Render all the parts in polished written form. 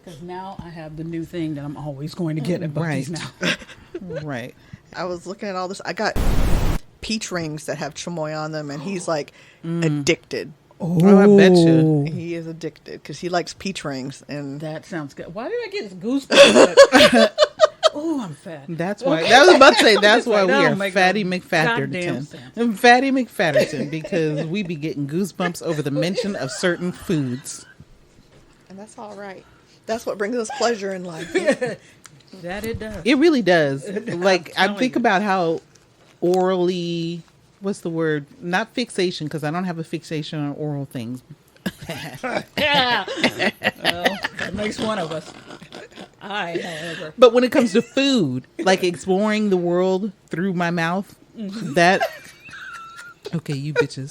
Because now I have the new thing that I'm always going to get at Buc-ee's now. Right. I was looking at all this. I got peach rings that have chamoy on them, and he's like addicted. Oh, I bet you. He is addicted because he likes peach rings. And That sounds good. Why did I get goosebumps? Oh, I'm fat. That's why. I was about to say, that's why we That are don't make Fatty no goddamn sense. McFatterton. Fatty McFatterton, because we be getting goosebumps over the mention of certain foods. And that's all right. That's what brings us pleasure in life. That it does. It really does. Like, I telling think you. about how orally, what's the word? Not fixation, because I don't have a fixation on oral things. Yeah. Well, that makes one of us. However. But when it comes to food, like exploring the world through my mouth, that... Okay, you bitches.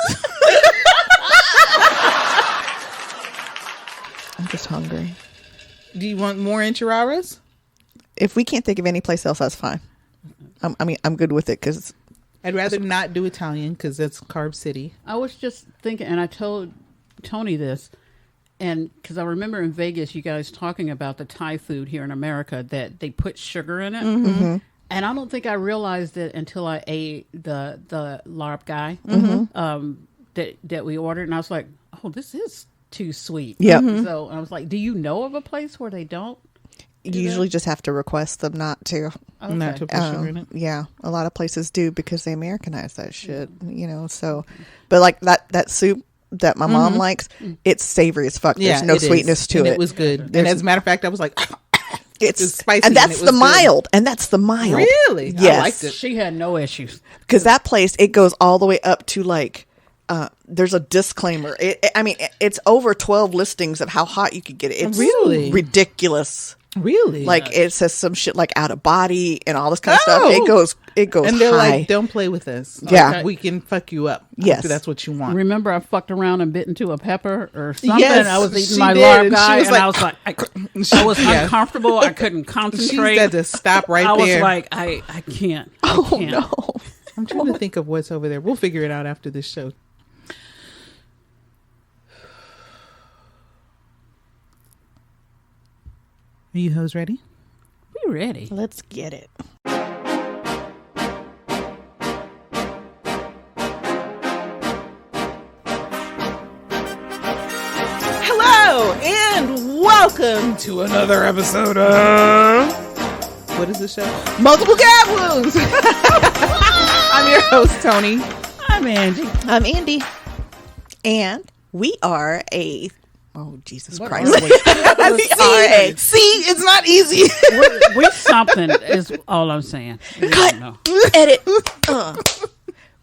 I'm just hungry. Do you want more enchiladas? If we can't think of any place else, that's fine. I'm good with it because I'd rather not do Italian because that's Carb City. I was just thinking, and I told Tony this, and because I remember in Vegas, you guys talking about the Thai food here in America that they put sugar in it. Mm-hmm. And I don't think I realized it until I ate the larb guy that we ordered. And I was like, oh, this is too sweet. Yeah. So I was like, do you know of a place where they don't? you usually just have to request them not to. Okay. Not to put sugar in it. Yeah, a lot of places do because they Americanize that shit, you know. So, but like that soup that my mom likes, it's savory as fuck. There's no sweetness to it. It was good. And as a matter of fact, I was like, it's spicy, and that's the mild. And that's the mild. Really? Yes. I liked it. She had no issues. Because that place, it goes all the way up to like, there's a disclaimer. I mean, it's over 12 listings of how hot you could get it. It's really ridiculous. Really? Like it says some shit like out of body and all this kind of stuff. It goes and they're high. like, don't play with this. Yeah. Like, we can fuck you up. Yes. If that's what you want. Remember, I fucked around and bit into a pepper or something. Yes, I was she eating my did, larb and she guy, was and like- I was like, I was uncomfortable. I couldn't She concentrate. had to stop right I was there. like, I can't. I Oh can't. no. I'm trying to think of what's over there. We'll figure it out after this show. Are you hoes ready? We ready. Let's get it. Hello and welcome to another episode of what is the show? Multiple Gab Wounds. I'm your host, Tony. I'm Angie. I'm Andi. And we are a Jesus What Christ. are we? We are a See, it's not easy. We something is all I'm saying. We don't know. edit.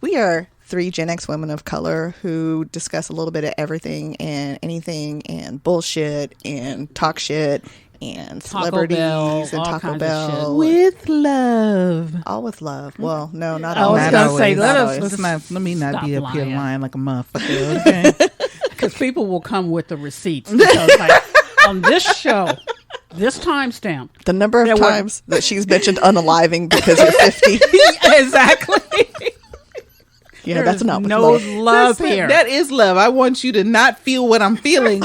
We are 3 Gen X women of color who discuss a little bit of everything and anything and bullshit and talk shit and Taco celebrities Bell, and all Taco kinds of Bell. shit. With love. All with love. Well, no, not I all. was Not gonna always. say, Not let always. us Let me not stop be up here lying. lying like a motherfucker. Okay? Because people will come with the receipts. Because, like, on this show, this timestamp. The number of There were- times that she's mentioned unaliving because you're 50. Exactly. You know, that's not with no love. love here. That is love. I want you to not feel what I'm feeling.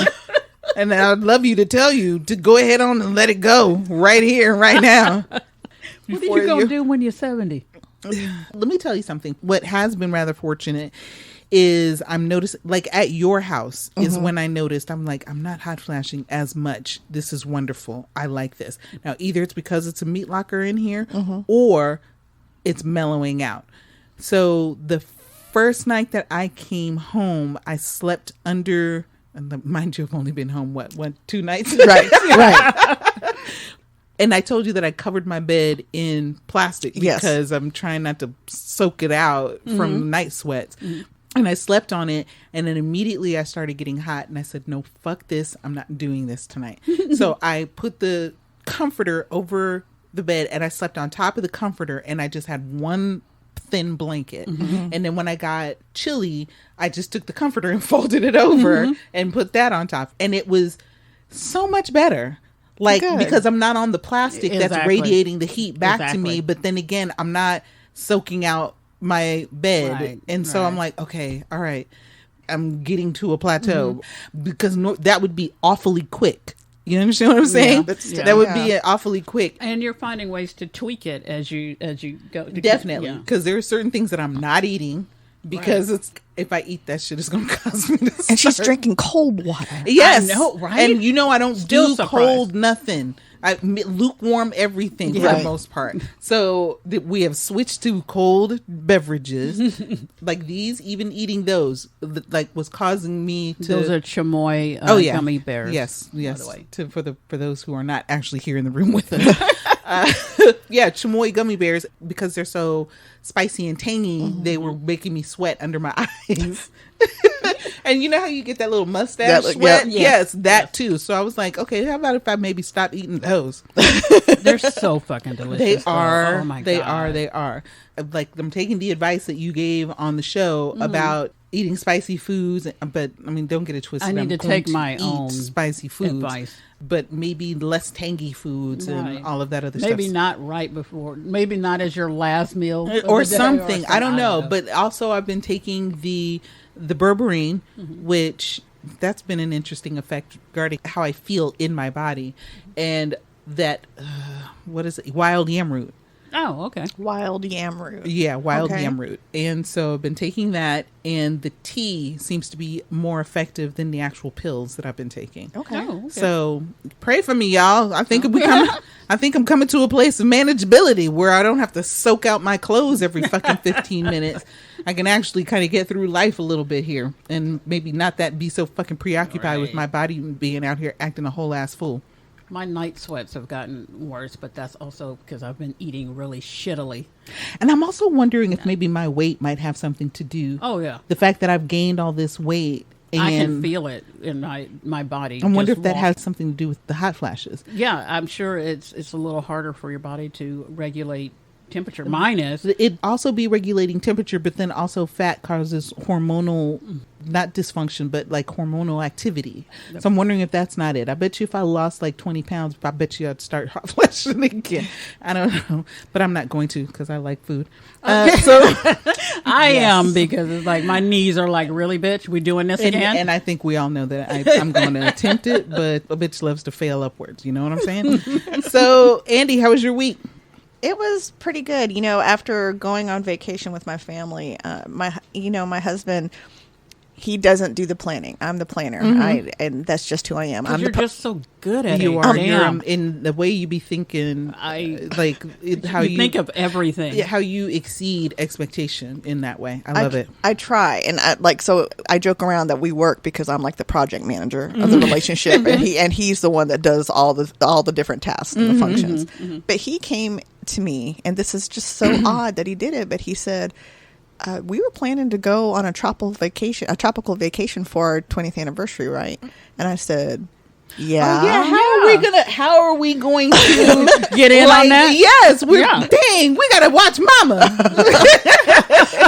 And I'd love you to tell you to go ahead on and let it go right here, right now. What are you going to do when you're 70? Let me tell you something. What has been rather fortunate is I'm noticing, like at your house is when I noticed, I'm like, I'm not hot flashing as much. This is wonderful. I like this. Now, either it's because it's a meat locker in here or it's mellowing out. So the first night that I came home, I slept under, and mind you, I've only been home, what 2 nights? Right, right. And I told you that I covered my bed in plastic Yes. because I'm trying not to soak it out from night sweats. And I slept on it, and then immediately I started getting hot, and I said, no, fuck this. I'm not doing this tonight. So I put the comforter over the bed, and I slept on top of the comforter, and I just had one thin blanket. And then when I got chilly, I just took the comforter and folded it over and put that on top. And it was so much better. Like, Good. because I'm not on the plastic that's Exactly. radiating the heat back to me. Exactly. But then again, I'm not soaking out my bed. Right, And so right. I'm like, okay, all right. I'm getting to a plateau because that would be awfully quick You understand what I'm saying? but still, That would yeah. be awfully quick. And you're finding ways to tweak it as you go. Definitely, Yeah. because there are certain things that I'm not eating because it's if I eat that shit, it's going to cause me to. And she's start- drinking cold water. Yes, I know, right? And I don't Still do surprised. cold nothing. I lukewarm everything for the Right. most part. So we have switched to cold beverages like these. Even eating those, like, was causing me to. Those are chamoy gummy bears. Yes, yes. By the way. For those who are not actually here in the room with us, chamoy gummy bears, because they're so spicy and tangy. They were making me sweat under my eyes. And you know how you get that little mustache sweat? yeah. Yes, that too. So I was like, okay, how about if I maybe stop eating those? They're so fucking delicious. They though. are. Oh my They God. are. Like, I'm taking the advice that you gave on the show about eating spicy foods, but I mean, don't get it twisted. I need I'm to going take my eat own spicy foods, advice. but maybe less tangy foods Right. and all of that other Maybe stuff. not right before. Maybe not as your last meal of Or the day something. I don't know. But also, I've been taking the berberine, which that's been an interesting effect regarding how I feel in my body, and that what is it? Wild yam root. Oh, okay. Wild yam root. Yeah, wild Okay. yam root. And so I've been taking that, and the tea seems to be more effective than the actual pills that I've been taking. Okay. Oh, okay. So pray for me, y'all. I think I'm coming to a place of manageability where I don't have to soak out my clothes every fucking 15 minutes. I can actually kind of get through life a little bit here, and maybe not be so fucking preoccupied with Right. my body being out here acting a whole ass fool. My night sweats have gotten worse, but that's also because I've been eating really shittily. And I'm also wondering if maybe my weight might have something to do. Oh yeah, The fact that I've gained all this weight. And I can feel it in my body. I wonder just if that walk- has something to do with the hot flashes. Yeah, I'm sure it's a little harder for your body to regulate temperature. Mine is. It also be regulating temperature, but then also fat causes hormonal, not dysfunction, but like hormonal activity. So I'm wondering if that's not it. I bet you if I lost like 20 pounds, I bet you I'd start hot flashing again. I don't know, but I'm not going to because I like food. So I Yes. am, because it's like my knees are like, really, bitch, we doing this again? and I think we all know that I'm going to attempt it, but a bitch loves to fail upwards. You know what I'm saying? So Andi, how was your week? It was pretty good. After going on vacation with my family, my husband, he doesn't do the planning. I'm the planner. And that's just who I am. I'm you're the just so good at You it. are Damn. in the way you be thinking. How you think of everything. Yeah, how you exceed expectation in that way. I love it. I try, and I joke around that we work because I'm like the project manager of the relationship, and he's the one that does all the different tasks and the functions. But he came to me, and this is just so odd that he did it. But he said, we were planning to go on a tropical vacation for our 20th anniversary, right? And I said, yeah. Oh, yeah. How are we going to Get in on that? Yes, Yeah. dang, we gotta watch Mama.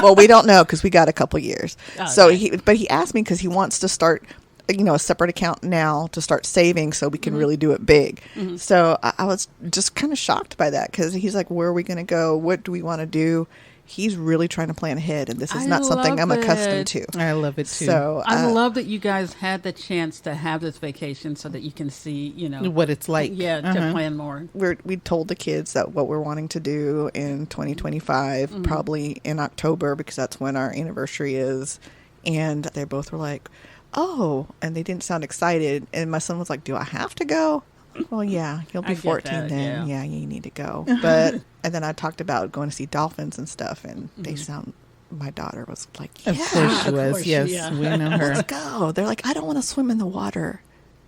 Well, we don't know because we got a couple years. Oh, So okay. but he asked me because he wants to start, a separate account now to start saving so we can really do it big. So I was just kind of shocked by that because he's like, where are we going to go? What do we want to do? He's really trying to plan ahead, and this is I not something love I'm accustomed it. to. I love it too. So I love that you guys had the chance to have this vacation so that you can see, what it's like. to plan more. we told the kids that what we're wanting to do in 2025, probably in October, because that's when our anniversary is. And they both were like, oh, and they didn't sound excited. And my son was like, do I have to go? Well, yeah, you'll I be get 14 that, then. yeah. Yeah, you need to go. But, and then I talked about going to see dolphins and stuff, and they sound, my daughter was like, yeah, Of course she of was. course, Yes, yeah. we know her. let's go. They're like, I don't want to swim in the water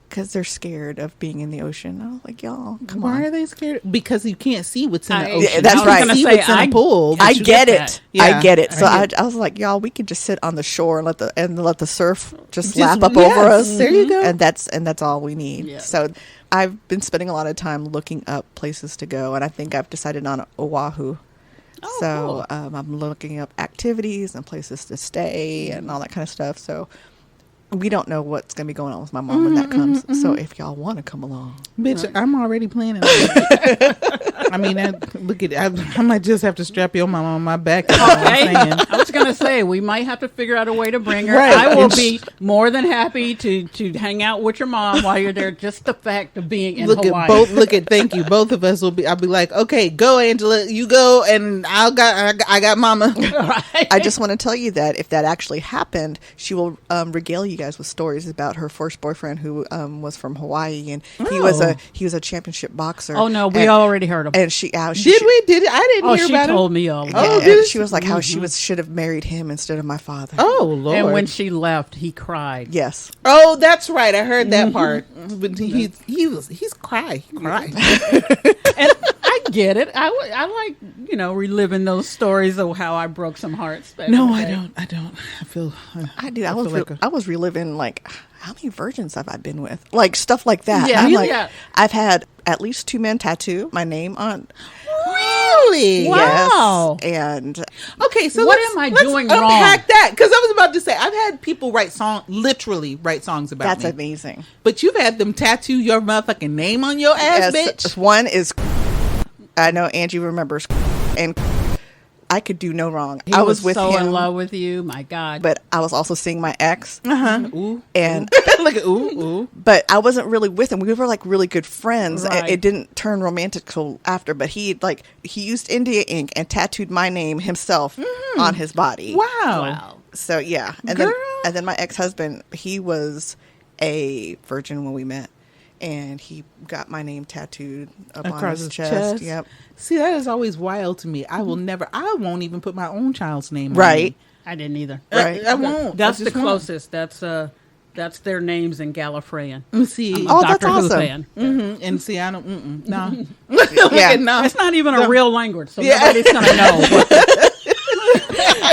because they're scared of being in the ocean. I was like, y'all, come Why on. are they scared? Because you can't see what's in the I- ocean. Yeah, that's You can right. See I was what's gonna in say, a pool. I But you get get it. that. Yeah, I get it. So I I get- was like, y'all, we could just sit on the shore and let the surf just Just- lap up yes, over us. there you go. And that's all we need. Yeah. So I've been spending a lot of time looking up places to go, and I think I've decided on Oahu. Oh, So cool. I'm looking up activities and places to stay and all that kind of stuff. So we don't know what's going to be going on with my mom when that comes. So if y'all want to come along, Bitch, I'm already planning. On it. I mean, I might just have to strap your mama on my back. Okay. I was going to say, we might have to figure out a way to bring her. Right. I will be more than happy to hang out with your mom while you're there. Just the fact of being in Hawaii. Thank you. Both of us will be. I'll be like, okay, go, Angela, you go, and I got mama. Right. I just want to tell you that if that actually happened, she will regale you guys with stories about her first boyfriend who was from Hawaii, and he was a championship boxer. Oh no, we already heard him. And she I didn't Oh, hear she about told him. me all. Yeah, Oh, and she was like how she should have married him instead of my father. Oh Lord. And when she left, he cried. Yes. Oh, that's right. I heard that part. But he's crying. He cried. And I get it. I like reliving those stories of how I broke some hearts. No, I don't. I feel. I do. I I was reliving like how many virgins have I been with? Like stuff like that. Yeah, I'm like, yeah. I've had at least 2 men tattoo my name on. Really? Wow. Yes. And Okay, so What let's am I doing wrong? unpack that, because I was about to say I've had people literally write songs about that's me. amazing. But you've had them tattoo your motherfucking name on your ass, bitch. One is, I know Angie remembers, and I could do no wrong. He I was with so him, in love with you. My God. but I was also seeing my ex, Ooh. and Look at ooh. but I wasn't really with him. We were like really good friends. Right. It didn't turn romantic till after, but he used India ink and tattooed my name himself on his body. Wow. So yeah, and Girl. then my ex-husband, he was a virgin when we met, and he got my name tattooed up on Across his his chest. chest. Yep. See, that is always wild to me. I won't even put my own child's name on Right. me. I didn't either. Right. I won't. That's I the just won't. closest. That's their names in Gallifreyan. See, Oh, that's Doctor Who awesome. fan. and see, I don't. No, Yeah. no. It's not even a real language, so Yeah. nobody's gonna know.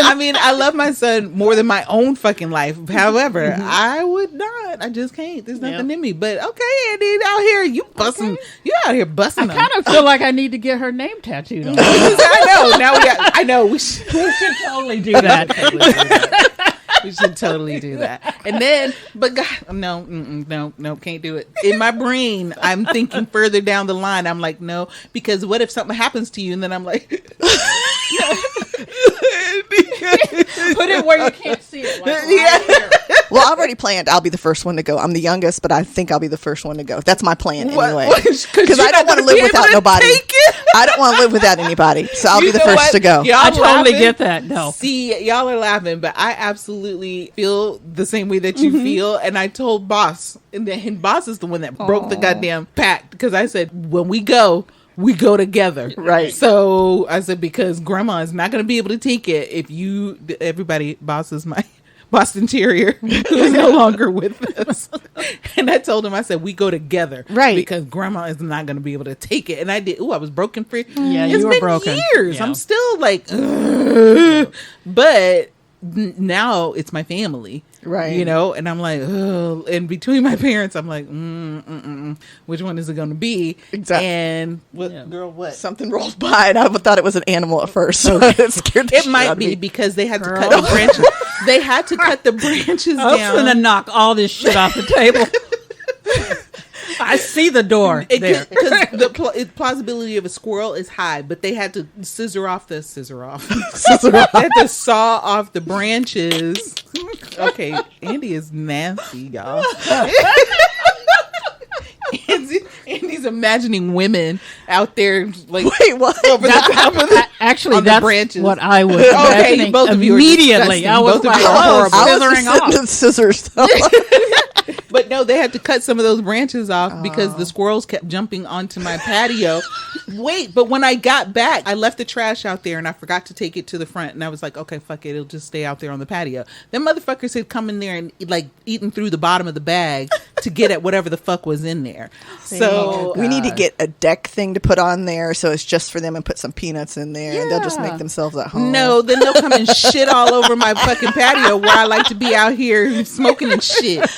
I mean, I love my son more than my own fucking life. However, I would not. I just can't. There's nothing in me. But okay, Andy, out here, you busting. You out here busting. I kind of feel like I need to get her name tattooed on. I know. Now I know. We should Totally do that. We should totally do that. And then, but God, no, can't do it. In my brain, I'm thinking further down the line. I'm like, no, because what if something happens to you? And then I'm like, Put it where you can't see it. Like right here. Well, I've already planned. I'll be the first one to go. I'm the youngest, but I think I'll be the first one to go. That's my plan anyway. Because I don't want to live without nobody. I don't want to live without anybody. So I'll be the first to go. I totally get that. No. See, y'all are laughing, but I absolutely feel the same way that you feel. And I told Boss, and Boss is the one that broke the goddamn pact, because I said, when we go together. Right. So I said, because Grandma is not going to be able to take it if everybody, Boss is my Boston Terrier, who is no longer with us. And I told him, I said, we go together. Right. Because Grandma is not going to be able to take it. And I did. Ooh, I was broken free. Yeah, It's you were been broken. years. Yeah. I'm still like, ugh. But now it's my family. Right. You know, and I'm like, ugh. And between my parents, I'm like, which one is it going to be? Exactly. And Girl, what? Something rolled by, and I thought it was an animal at first. So it scared the It shit out might of be me. because they had to cut the branches. They had to cut the branches I'm down. gonna knock all this shit off the table. I see the door there. Because the plausibility of a squirrel is high, but they had to scissor off. They had to saw off the branches. Okay, Andy is nasty, y'all. Andy's imagining women out there like Wait, what? over the top of the Actually, on the that's branches. what I was Okay, imagining both of you are immediately. disgusting. I was Both of like, you are horrible. I was scissoring just off. sitting with scissors. Though. But no, they had to cut some of those branches off because the squirrels kept jumping onto my patio. Wait, but when I got back, I left the trash out there and I forgot to take it to the front. And I was like, okay, fuck it. It'll just stay out there on the patio. Them motherfuckers had come in there and like eaten through the bottom of the bag to get at whatever the fuck was in there. So we need to get a deck thing to put on there, so it's just for them, and put some peanuts in there, and they'll just make themselves at home. no, then they'll come and shit all over my fucking patio where I like to be out here smoking and shit.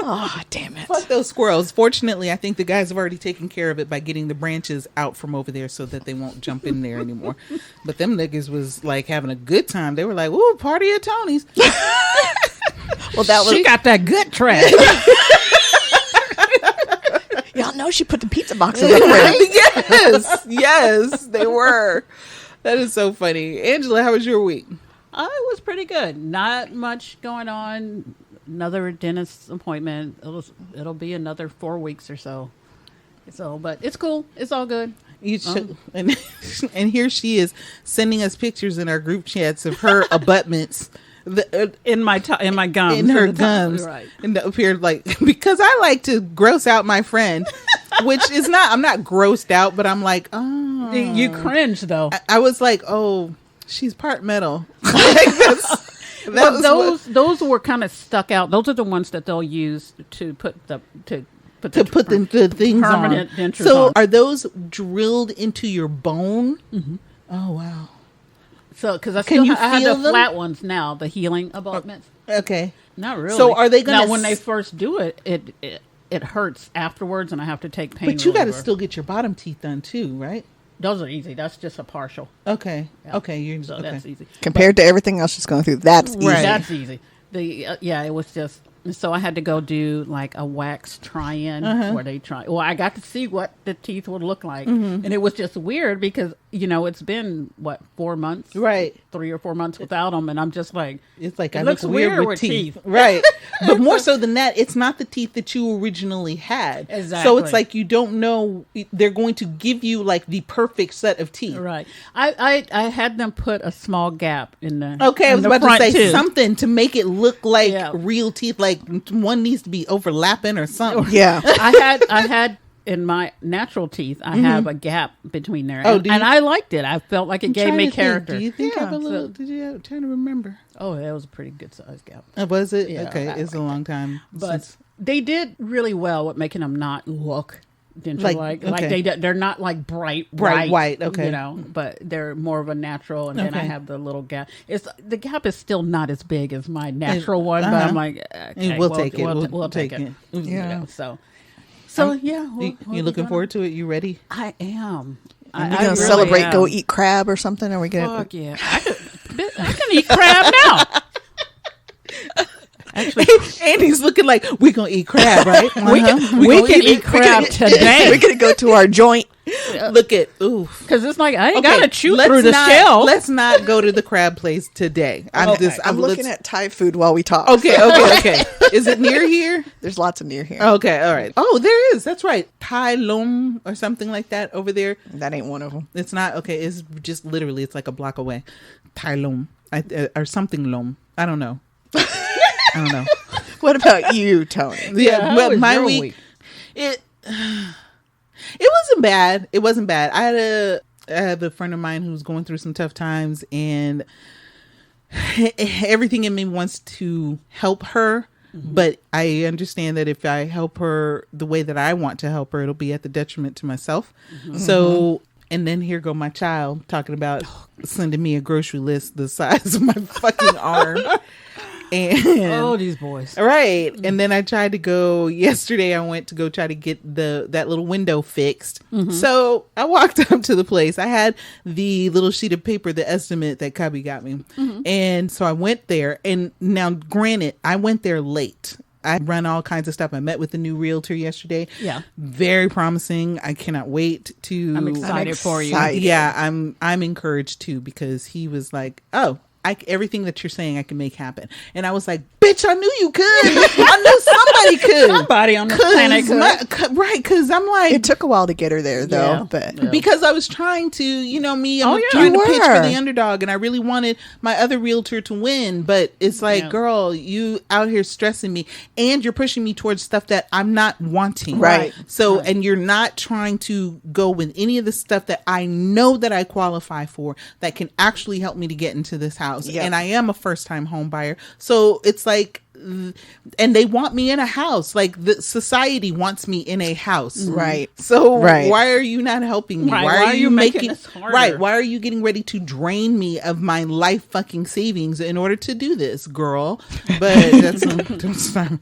Oh, damn it. Fuck those squirrels. Fortunately, I think the guys have already taken care of it by getting the branches out from over there so that they won't jump in there anymore. But them niggas was like having a good time. They were like, ooh, party at Tony's. Well, that was. She got that good trash. Y'all know she put the pizza boxes up there. Yes, they were. That is so funny. Angela, how was your week? It was pretty good. Not much going on. Another dentist appointment. It'll be another 4 weeks or so. So, but it's cool. It's all good. And here she is sending us pictures in our group chats of her abutments. In my gums. In her gums. Right. And up here, like, because I like to gross out my friend, which is not, I'm not grossed out, but I'm like, oh. You cringe, though. I was like, oh, she's part metal. Those were kind of stuck out. Those are the ones that they'll use to put the things permanent on. dentures So on. are those drilled into your bone? Mm-hmm. Oh, wow. So, because I Can you have feel the them? flat ones now, the healing abutments. Okay. Not really. So are they going to... Now, when they first do it, it hurts afterwards, and I have to take pain But you got to reliever. still get your bottom teeth done too, right? Those are easy. That's just a partial. Okay. Yeah. Okay. You're So okay. that's easy. Compared to everything else she's going through, that's easy. Right. That's easy. It was just... So I had to go do like a wax try-in where they try. Well, I got to see what the teeth would look like, and it was just weird because it's been 4 months, Right. 3 or 4 months without them, and I'm just like, It's like it I looks look weird with teeth. Right. But more so than that, it's not the teeth that you originally had. So Exactly. it's like you don't know, they're going to give you like the perfect set of teeth. right. I had them put a small gap in the Okay, I in was the about to front say tooth. something to make it look like Yeah. real teeth, like one needs to be overlapping or something. Yeah. I had in my natural teeth, I have a gap between there, Oh, and, do you? I liked it. I felt like it I'm gave trying me to think. character. Do you think I have a Yeah. little? So- Did you? I'm trying to remember. Oh, that was a pretty good sized gap. Was it? Yeah, Okay, I it's a long time. But since... they did really well with making them not look denture like okay. they're not like bright white, okay. but they're more of a natural, and then I Okay. have the little gap. The gap is still not as big as my natural one, but uh-huh. I'm like, okay, We'll take it. We'll take it. Yeah. So yeah, You looking forward to it? You ready? I am. We're I going to really celebrate, am. go eat crab or something? Are we going to? Fuck yeah! I can eat crab now. Actually, Andy's looking like we're gonna eat crab, right? we can eat crab today. We're going to go to our joint. Look at Because it's like I ain't Okay, gotta chew let's through the not- shell. Let's not go to the crab place today. I'm looking at Thai food while we talk. Okay. Is it near here? There's lots of near here. Okay, all right. Oh, there is. That's right. Thai Lom or something like that over there. That ain't one of them. It's not okay. It's just literally it's like a block away. Thai Lom or something Lom. I don't know. I don't know. What about you, Tony? Yeah, how but was my your week. It wasn't bad. It wasn't bad. I have a friend of mine who's going through some tough times, and everything in me wants to help her. Mm-hmm. But I understand that if I help her the way that I want to help her, it'll be at the detriment to myself. Mm-hmm. So, and then here go my child talking about sending me a grocery list the size of my fucking arm. And these boys. right. And then I tried to go yesterday. I went to go try to get that little window fixed. Mm-hmm. So I walked up to the place. I had the little sheet of paper, the estimate that Cubby got me. Mm-hmm. And so I went there. And now, granted, I went there late. I run all kinds of stuff. I met with the new realtor yesterday. Yeah. Very promising. I cannot wait to. I'm excited for you. Yeah, I'm encouraged too, because he was like, oh, everything that you're saying I can make happen. And I was like, bitch, I knew you could. I knew somebody could. Somebody on the planet could. Right, because I'm like... It took a while to get her there, though. Yeah. But Yeah. Because I was trying to, I'm yeah. trying to You pitch for were. the underdog, and I really wanted my other realtor to win. But it's like, Yeah. girl, you out here stressing me, and you're pushing me towards stuff that I'm not wanting. Right. So, and you're not trying to go with any of the stuff that I know that I qualify for that can actually help me to get into this house. Yep. And I am a first-time home buyer. So it's like, and they want me in a house. Like the society wants me in a house. Right. So Right. why are you not helping me? Right. Why are you making this harder? right? Why are you getting ready to drain me of my life fucking savings in order to do this, girl? But that's don't start.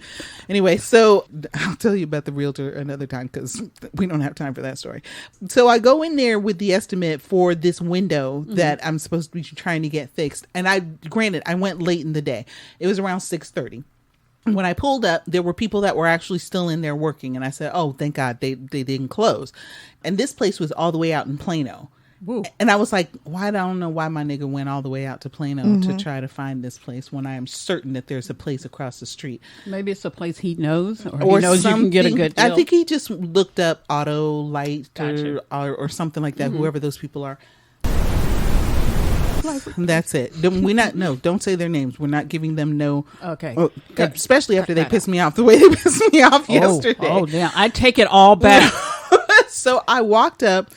Anyway, so I'll tell you about the realtor another time because we don't have time for that story. So I go in there with the estimate for this window that I'm supposed to be trying to get fixed, and I went late in the day. It was around 6:30. When I pulled up, there were people that were actually still in there working. And I said, oh, thank God they didn't close. And this place was all the way out in Plano. Woo. And I was like, I don't know why my nigga went all the way out to Plano to try to find this place when I am certain that there's a place across the street. Maybe it's a place he knows, or he knows you can get a good deal. I think he just looked up Auto Light or something like that, whoever those people are. That's it. Don't say their names. We're not giving them no. Okay. Especially after they pissed me off the way they pissed me off yesterday. Oh, damn. I take it all back. So I walked up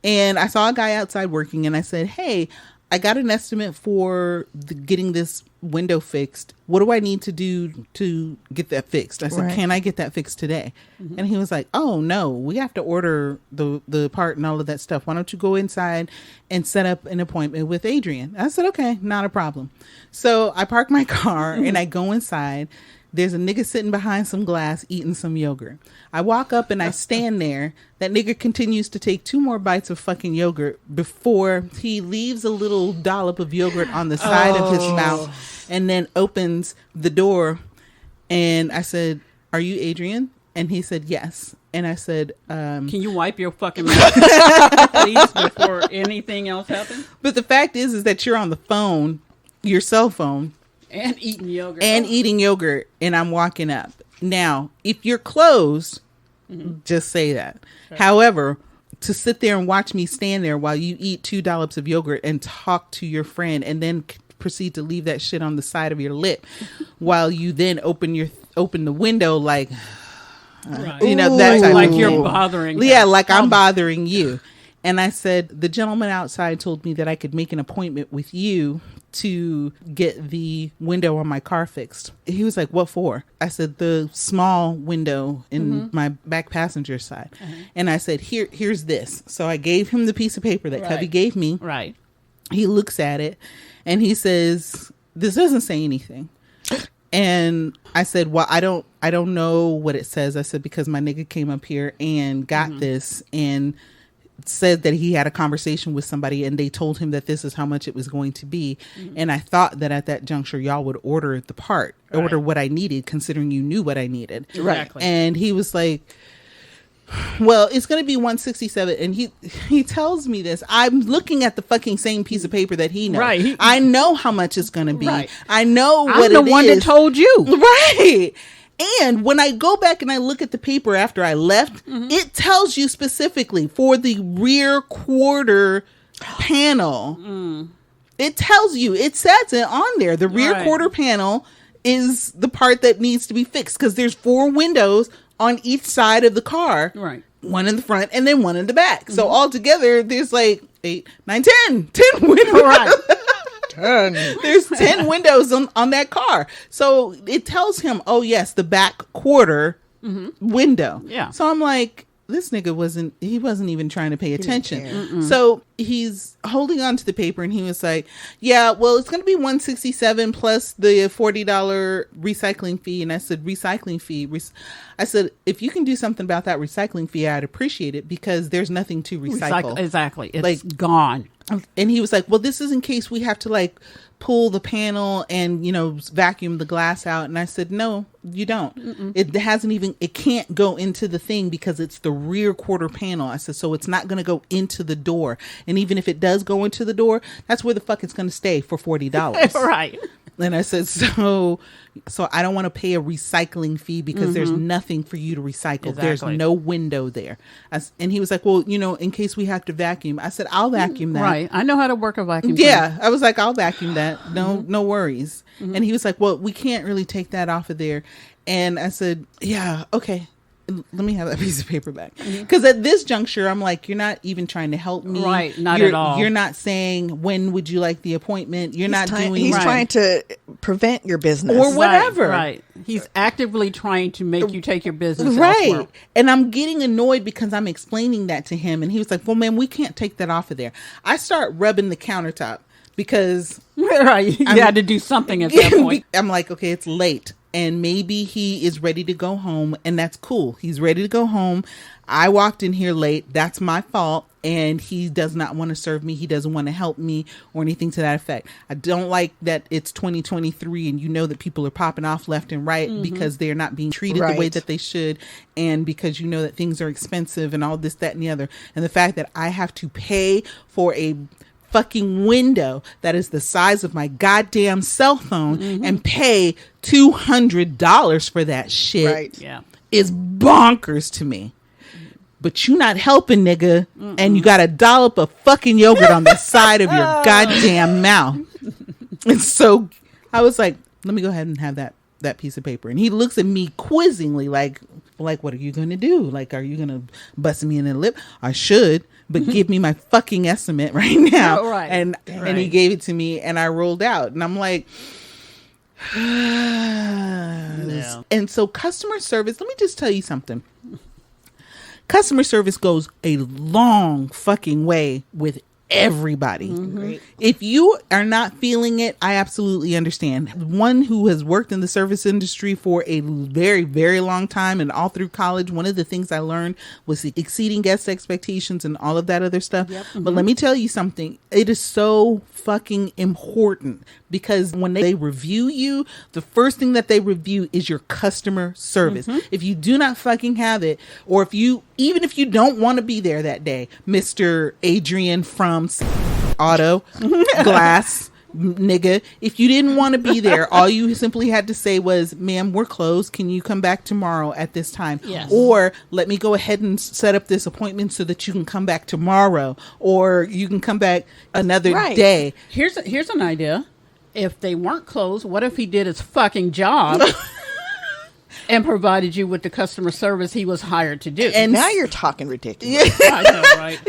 and I saw a guy outside working and I said, hey, I got an estimate for getting this window fixed. What do I need to do to get that fixed? I said, can I get that fixed today? And he was like, oh, no, we have to order the part and all of that stuff. Why don't you go inside and set up an appointment with Adrian? I said, okay, not a problem. So I park my car and I go inside. There's a nigga sitting behind some glass eating some yogurt. I walk up and I stand there. That nigga continues to take 2 more bites of fucking yogurt before he leaves a little dollop of yogurt on the side of his mouth and then opens the door. And I said, are you Adrian? And he said, yes. And I said, can you wipe your fucking mouth, please, before anything else happens? But the fact is that you're on the phone, your cell phone. And eating yogurt. And I'm walking up. Now, if you're closed, just say that. Sure. However, to sit there and watch me stand there while you eat 2 dollops of yogurt and talk to your friend and then proceed to leave that shit on the side of your lip while you then open the window like, right. That type like of you're bothering. Yeah, like I'm bothering you. And I said, the gentleman outside told me that I could make an appointment with you to get the window on my car fixed. He was like, what for? I said, the small window in my back passenger side. And I said, here's this. So I gave him the piece of paper that Cubby gave me. Right. He looks at it and he says, this doesn't say anything. And I said, well, I don't know what it says. I said, because my nigga came up here and got this and said that he had a conversation with somebody and they told him that this is how much it was going to be. And I thought that at that juncture, y'all would order the part, order what I needed, considering you knew what I needed. Exactly. And he was like, well, it's going to be $167. And he tells me this. I'm looking at the fucking same piece of paper that he knows. Right. I know how much it's going to be. Right. I know what I'm the one that told you. Right. And when I go back and I look at the paper after I left, it tells you specifically for the rear quarter panel. It tells you, it says it on there. The rear quarter panel is the part that needs to be fixed because there's 4 windows on each side of the car. Right. One in the front and then one in the back. So altogether, there's like 8, 9, 10 windows. Right. 10. There's 10 windows on that car. So it tells him, oh, yes, the back quarter window. Yeah. So I'm like, this nigga wasn't even trying to pay attention. So he's holding on to the paper and he was like, yeah, well, it's going to be $167 plus the $40 recycling fee. And I said, recycling fee. I said, if you can do something about that recycling fee, I'd appreciate it because there's nothing to recycle. Exactly. It's gone. And he was like, well, this is in case we have to like pull the panel and, vacuum the glass out. And I said, no, you don't. It can't go into the thing because it's the rear quarter panel. I said, so it's not going to go into the door. And even if it does go into the door, that's where the fuck it's going to stay for $40. Right. And I said, so I don't want to pay a recycling fee because there's nothing for you to recycle. Exactly. There's no window there. And he was like, well, in case we have to vacuum. I said, I'll vacuum that. Right. I know how to work a vacuum. Yeah. I was like, I'll vacuum that. No worries. And he was like, well, we can't really take that off of there. And I said, yeah, okay. Let me have that piece of paper back. Because at this juncture, I'm like, you're not even trying to help me. Right, not at all. You're not saying, when would you like the appointment? He's trying to prevent your business. Or whatever. Right. He's actively trying to make you take your business right. elsewhere. And I'm getting annoyed because I'm explaining that to him. And he was like, well, man, we can't take that off of there. I start rubbing the countertop because... Right. You had to do something at that point. I'm like, okay, it's late. And maybe he is ready to go home, and that's cool. He's ready to go home. I walked in here late. That's my fault. And he does not want to serve me. He doesn't want to help me or anything to that effect. I don't like that it's 2023 and you know that people are popping off left and right because they're not being treated the way that they should. And because you know that things are expensive and all this, that, and the other. And the fact that I have to pay for a fucking window that is the size of my goddamn cell phone and pay $200 for that shit is bonkers to me. But you not helping, nigga, and you got a dollop of fucking yogurt on the side of your goddamn mouth. And so I was like, let me go ahead and have that piece of paper. And he looks at me quizzingly like, what are you going to do? Like, are you going to bust me in the lip? I should, but give me my fucking estimate right now. And he gave it to me and I rolled out. And I'm like, And so customer service, let me just tell you something. Customer service goes a long fucking way with everybody. If you are not feeling it, I absolutely understand. One who has worked in the service industry for a very, very long time and all through college, one of the things I learned was exceeding guest expectations and all of that other stuff. But let me tell you something. It is so fucking important because when they review you, the first thing that they review is your customer service. If you do not fucking have it, or even if you don't want to be there that day, Mr. Adrian from Auto Glass nigga, if you didn't want to be there, all you simply had to say was, ma'am, we're closed. Can you come back tomorrow at this time? Or let me go ahead and set up this appointment so that you can come back tomorrow, or you can come back another day. Here's an idea. If they weren't closed, what if he did his fucking job and provided you with the customer service he was hired to do? And now you're talking ridiculous. I know, right?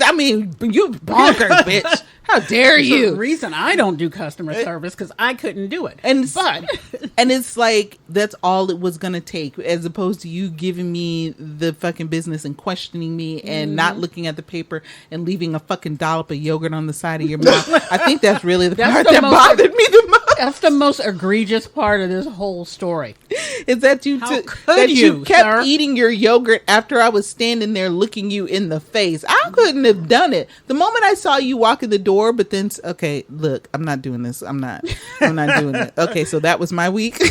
I mean, you bonkers, bitch. How dare you? The reason I don't do customer service because I couldn't do it. And it's like that's all it was gonna take, as opposed to you giving me the fucking business and questioning me and not looking at the paper and leaving a fucking dollop of yogurt on the side of your mouth. I think that's really the part that bothered me the most. That's the most egregious part of this whole story. Is that you kept eating your yogurt after I was standing there looking you in the face. I couldn't have done it. The moment I saw you walk in the door, but then, okay, look, I'm not doing this. I'm not doing it. Okay, so that was my week.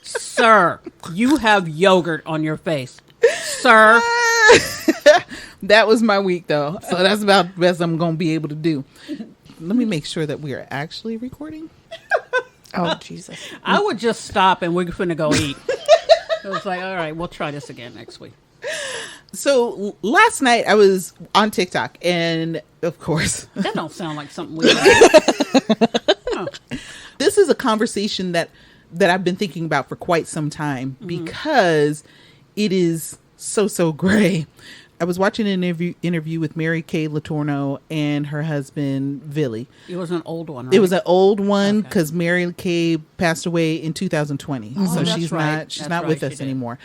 Sir, you have yogurt on your face. Sir. That was my week, though. So that's about the best I'm going to be able to do. Let me make sure that we are actually recording. Oh, Jesus. I would just stop and we're finna go eat. It was like, all right, we'll try this again next week. So last night I was on TikTok and of course. That don't sound like something we like. This is a conversation that I've been thinking about for quite some time because it is so gray. I was watching an interview with Mary Kay Letourneau and her husband, Villy. It was an old one, right? It was an old one because Mary Kay passed away in 2020. So she's not with us anymore.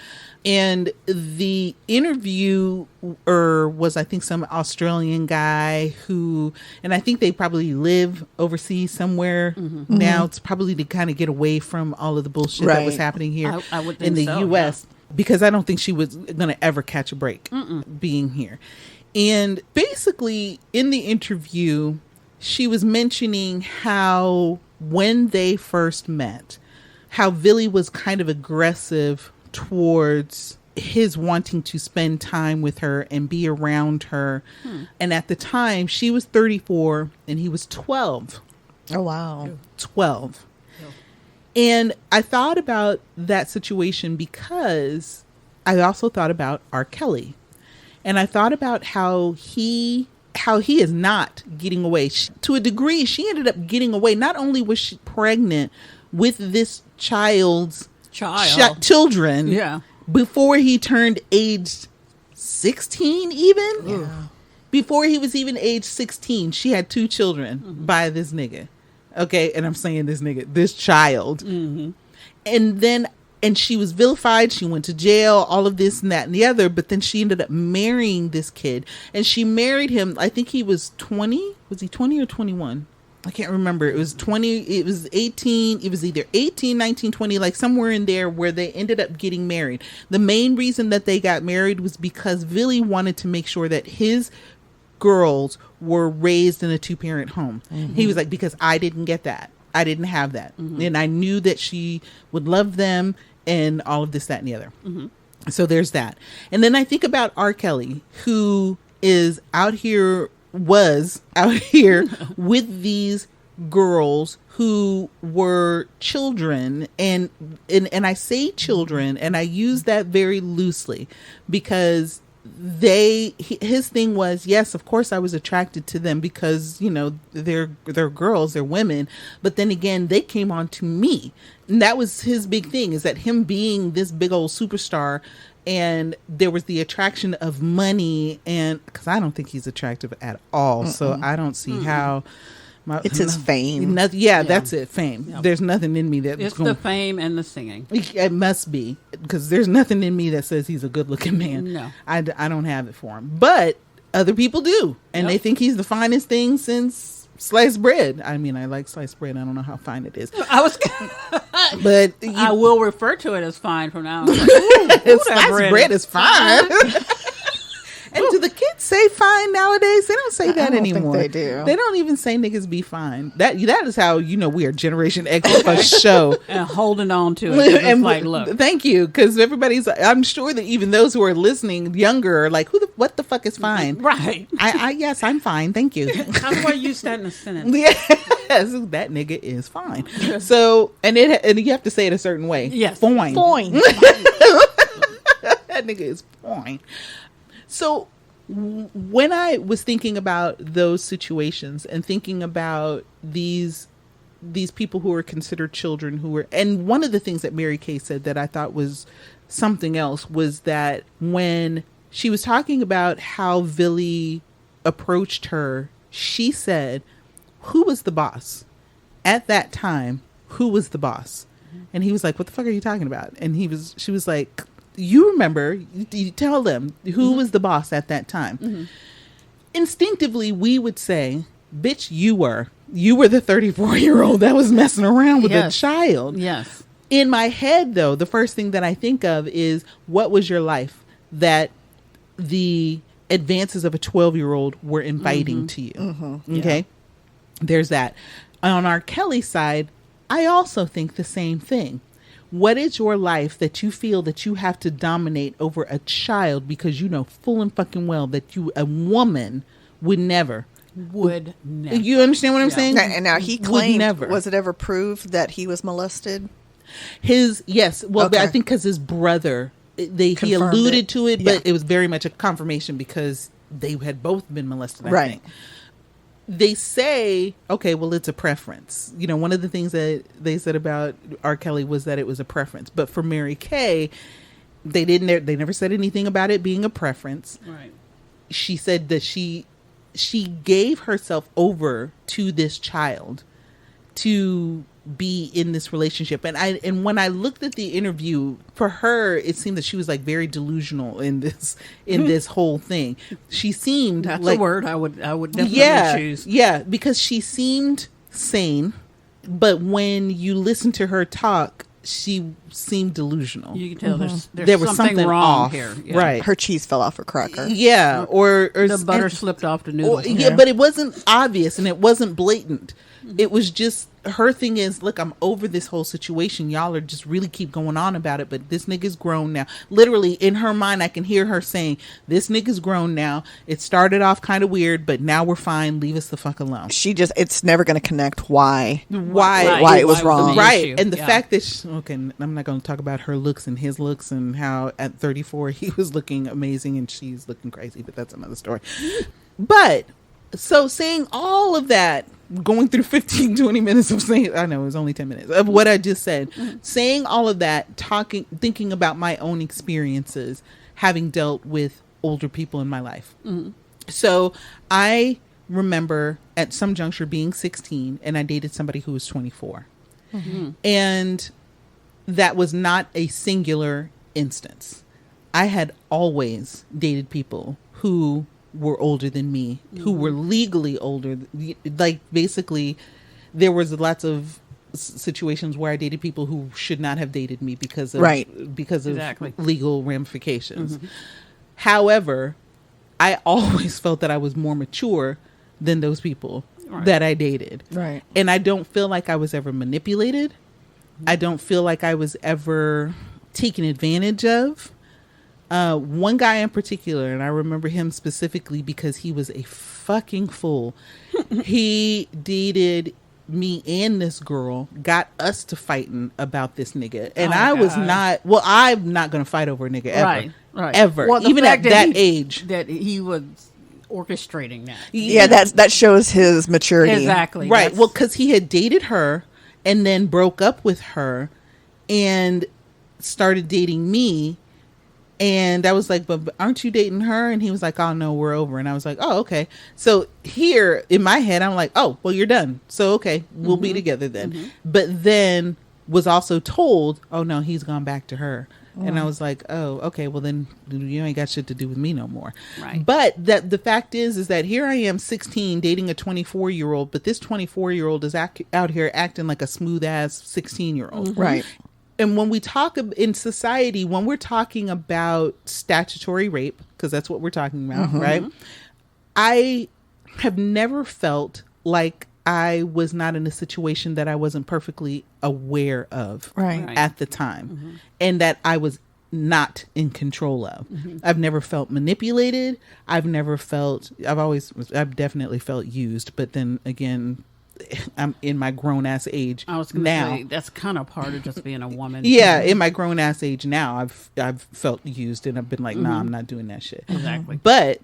And the interviewer was, I think, some Australian guy who, and I think they probably live overseas somewhere now. It's probably to kind of get away from all of the bullshit that was happening here I would think in the so, U.S. Because I don't think she was going to ever catch a break being here. And basically, in the interview, she was mentioning how when they first met, how Villy was kind of aggressive towards his wanting to spend time with her and be around her. And at the time, she was 34 and he was 12. Oh, wow. 12. And I thought about that situation because I also thought about R. Kelly. And I thought about how he is not getting away. To a degree, she ended up getting away. Not only was she pregnant with this children before he turned age 16 even. Yeah. Before he was even age 16, she had 2 children by this nigga. Okay, and I'm saying this child. And she was vilified. She went to jail, all of this and that and the other. But then she ended up marrying this kid. And she married him, I think he was 20. Was he 20 or 21? I can't remember. It was 20. It was 18. It was either 18, 19, 20, like somewhere in there where they ended up getting married. The main reason that they got married was because Billy wanted to make sure that his girls were raised in a 2-parent home. Mm-hmm. He was like, because I didn't get that. I didn't have that. Mm-hmm. And I knew that she would love them and all of this, that, and the other. Mm-hmm. So there's that. And then I think about R. Kelly, who was out here with these girls who were children, and I say children, and I use that very loosely because his thing was, yes, of course I was attracted to them because, you know, they're girls, they're women, but then again, they came on to me. And that was his big thing, is that him being this big old superstar, and there was the attraction of money, and because I don't think he's attractive at all. Mm-mm. So I don't see how. It's his fame. Yeah, that's it. Fame. Yep. There's nothing in me that it's the fame and the singing. It must be, because there's nothing in me that says he's a good-looking man. No, I don't have it for him, but other people do, and they think he's the finest thing since sliced bread. I mean, I like sliced bread. I don't know how fine it is. But I will refer to it as fine from now on. Sliced bread is fine. And do the kids say fine nowadays? They don't say that anymore. Think they do. They don't even say niggas be fine. That is how you know we are Generation X for show. And holding on to it. And like, look. Thank you, because everybody's. I'm sure that even those who are listening younger are like, what the fuck is fine? Right. Yes, I'm fine. Thank you. How do I use that in a sentence? Yes, that nigga is fine. So and you have to say it a certain way. Yes, fine. That nigga is fine. So when I was thinking about those situations and thinking about these people who were considered children and one of the things that Mary Kay said that I thought was something else was that when she was talking about how Billy approached her, she said, who was the boss? At that time, who was the boss? And he was like, what the fuck are you talking about? And she was like, you remember, you tell them who was the boss at that time. Mm-hmm. Instinctively, we would say, bitch, you were the 34-year-old that was messing around with a child. Yes. In my head, though, the first thing that I think of is, what was your life that the advances of a 12-year-old were inviting to you? Mm-hmm. Okay. Yeah. There's that. On R. Kelly side, I also think the same thing. What is your life that you feel that you have to dominate over a child because you know full and fucking well that a woman would never. You understand what I'm saying? And now he claimed, was it ever proved that he was molested? Yes. Well, okay. I think because his brother, he alluded to it, but it was very much a confirmation because they had both been molested, I think. They say, okay, well, it's a preference. You know, one of the things that they said about R. Kelly was that it was a preference. But for Mary Kay, they never said anything about it being a preference. Right. She said that she gave herself over to this child to be in this relationship. And when I looked at the interview, for her, it seemed that she was like very delusional in this whole thing. She seemed that's like a word I would definitely choose. Yeah, because she seemed sane, but when you listen to her talk, she seemed delusional. You can tell there was something wrong off here. Yeah. Right. Her cheese fell off her cracker. Yeah. Or the butter slipped off the noodles. Yeah, but it wasn't obvious and it wasn't blatant. It was just, her thing is, look, I'm over this whole situation. Y'all are just really keep going on about it, but this nigga's grown now. Literally, in her mind, I can hear her saying, this nigga's grown now. It started off kind of weird, but now we're fine. Leave us the fuck alone. It's never going to connect why it was wrong. Right. And the fact that, I'm not going to talk about her looks and his looks and how at 34 he was looking amazing and she's looking crazy, but that's another story. But, so saying all of that, going through 15, 20 minutes of saying, I know it was only 10 minutes of what I just said, saying all of that, thinking about my own experiences, having dealt with older people in my life. Mm-hmm. So I remember at some juncture being 16 and I dated somebody who was 24. Mm-hmm. And that was not a singular instance. I had always dated people who were older than me, who were legally older. Like, basically, there was lots of situations where I dated people who should not have dated me because of legal ramifications. However, I always felt that I was more mature than those people that I dated. Right. And I don't feel like I was ever manipulated. I don't feel like I was ever taken advantage of. One guy in particular, and I remember him specifically because he was a fucking fool. He dated me and this girl, got us to fighting about this nigga. And I was not, well, I'm not going to fight over a nigga ever. Right. Ever. Well, even at that age. That he was orchestrating that. Yeah, that shows his maturity. Exactly. Right. Well, because he had dated her and then broke up with her and started dating me. And I was like, but aren't you dating her? And he was like, oh, no, we're over. And I was like, oh, okay. So here in my head, I'm like, oh, well, you're done. So, okay, we'll be together then. But then was also told, oh, no, he's gone back to her. And I was like, oh, okay, well, then you ain't got shit to do with me no more. Right. But the fact is that here I am 16 dating a 24-year-old, but this 24-year-old is out here acting like a smooth ass 16-year-old. Right. And when we talk in society, when we're talking about statutory rape, because that's what we're talking about, right? I have never felt like I was not in a situation that I wasn't perfectly aware of at the time, and that I was not in control of. I've never felt manipulated. I've definitely felt used, but then again, I'm in my grown ass age. I was gonna say that's kind of part of just being a woman. Yeah, in my grown ass age now, I've felt used and I've been like, nah, I'm not doing that shit. Exactly. But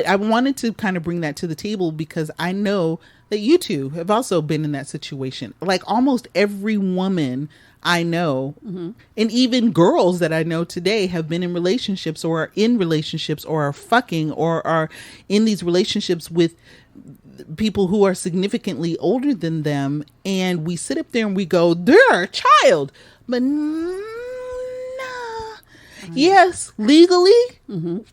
I wanted to kind of bring that to the table because I know that you two have also been in that situation. Like almost every woman I know, and even girls that I know today have been in relationships or are in relationships or are fucking or are in these relationships with people who are significantly older than them, and we sit up there and we go, they're a child, but nah. Yes, legally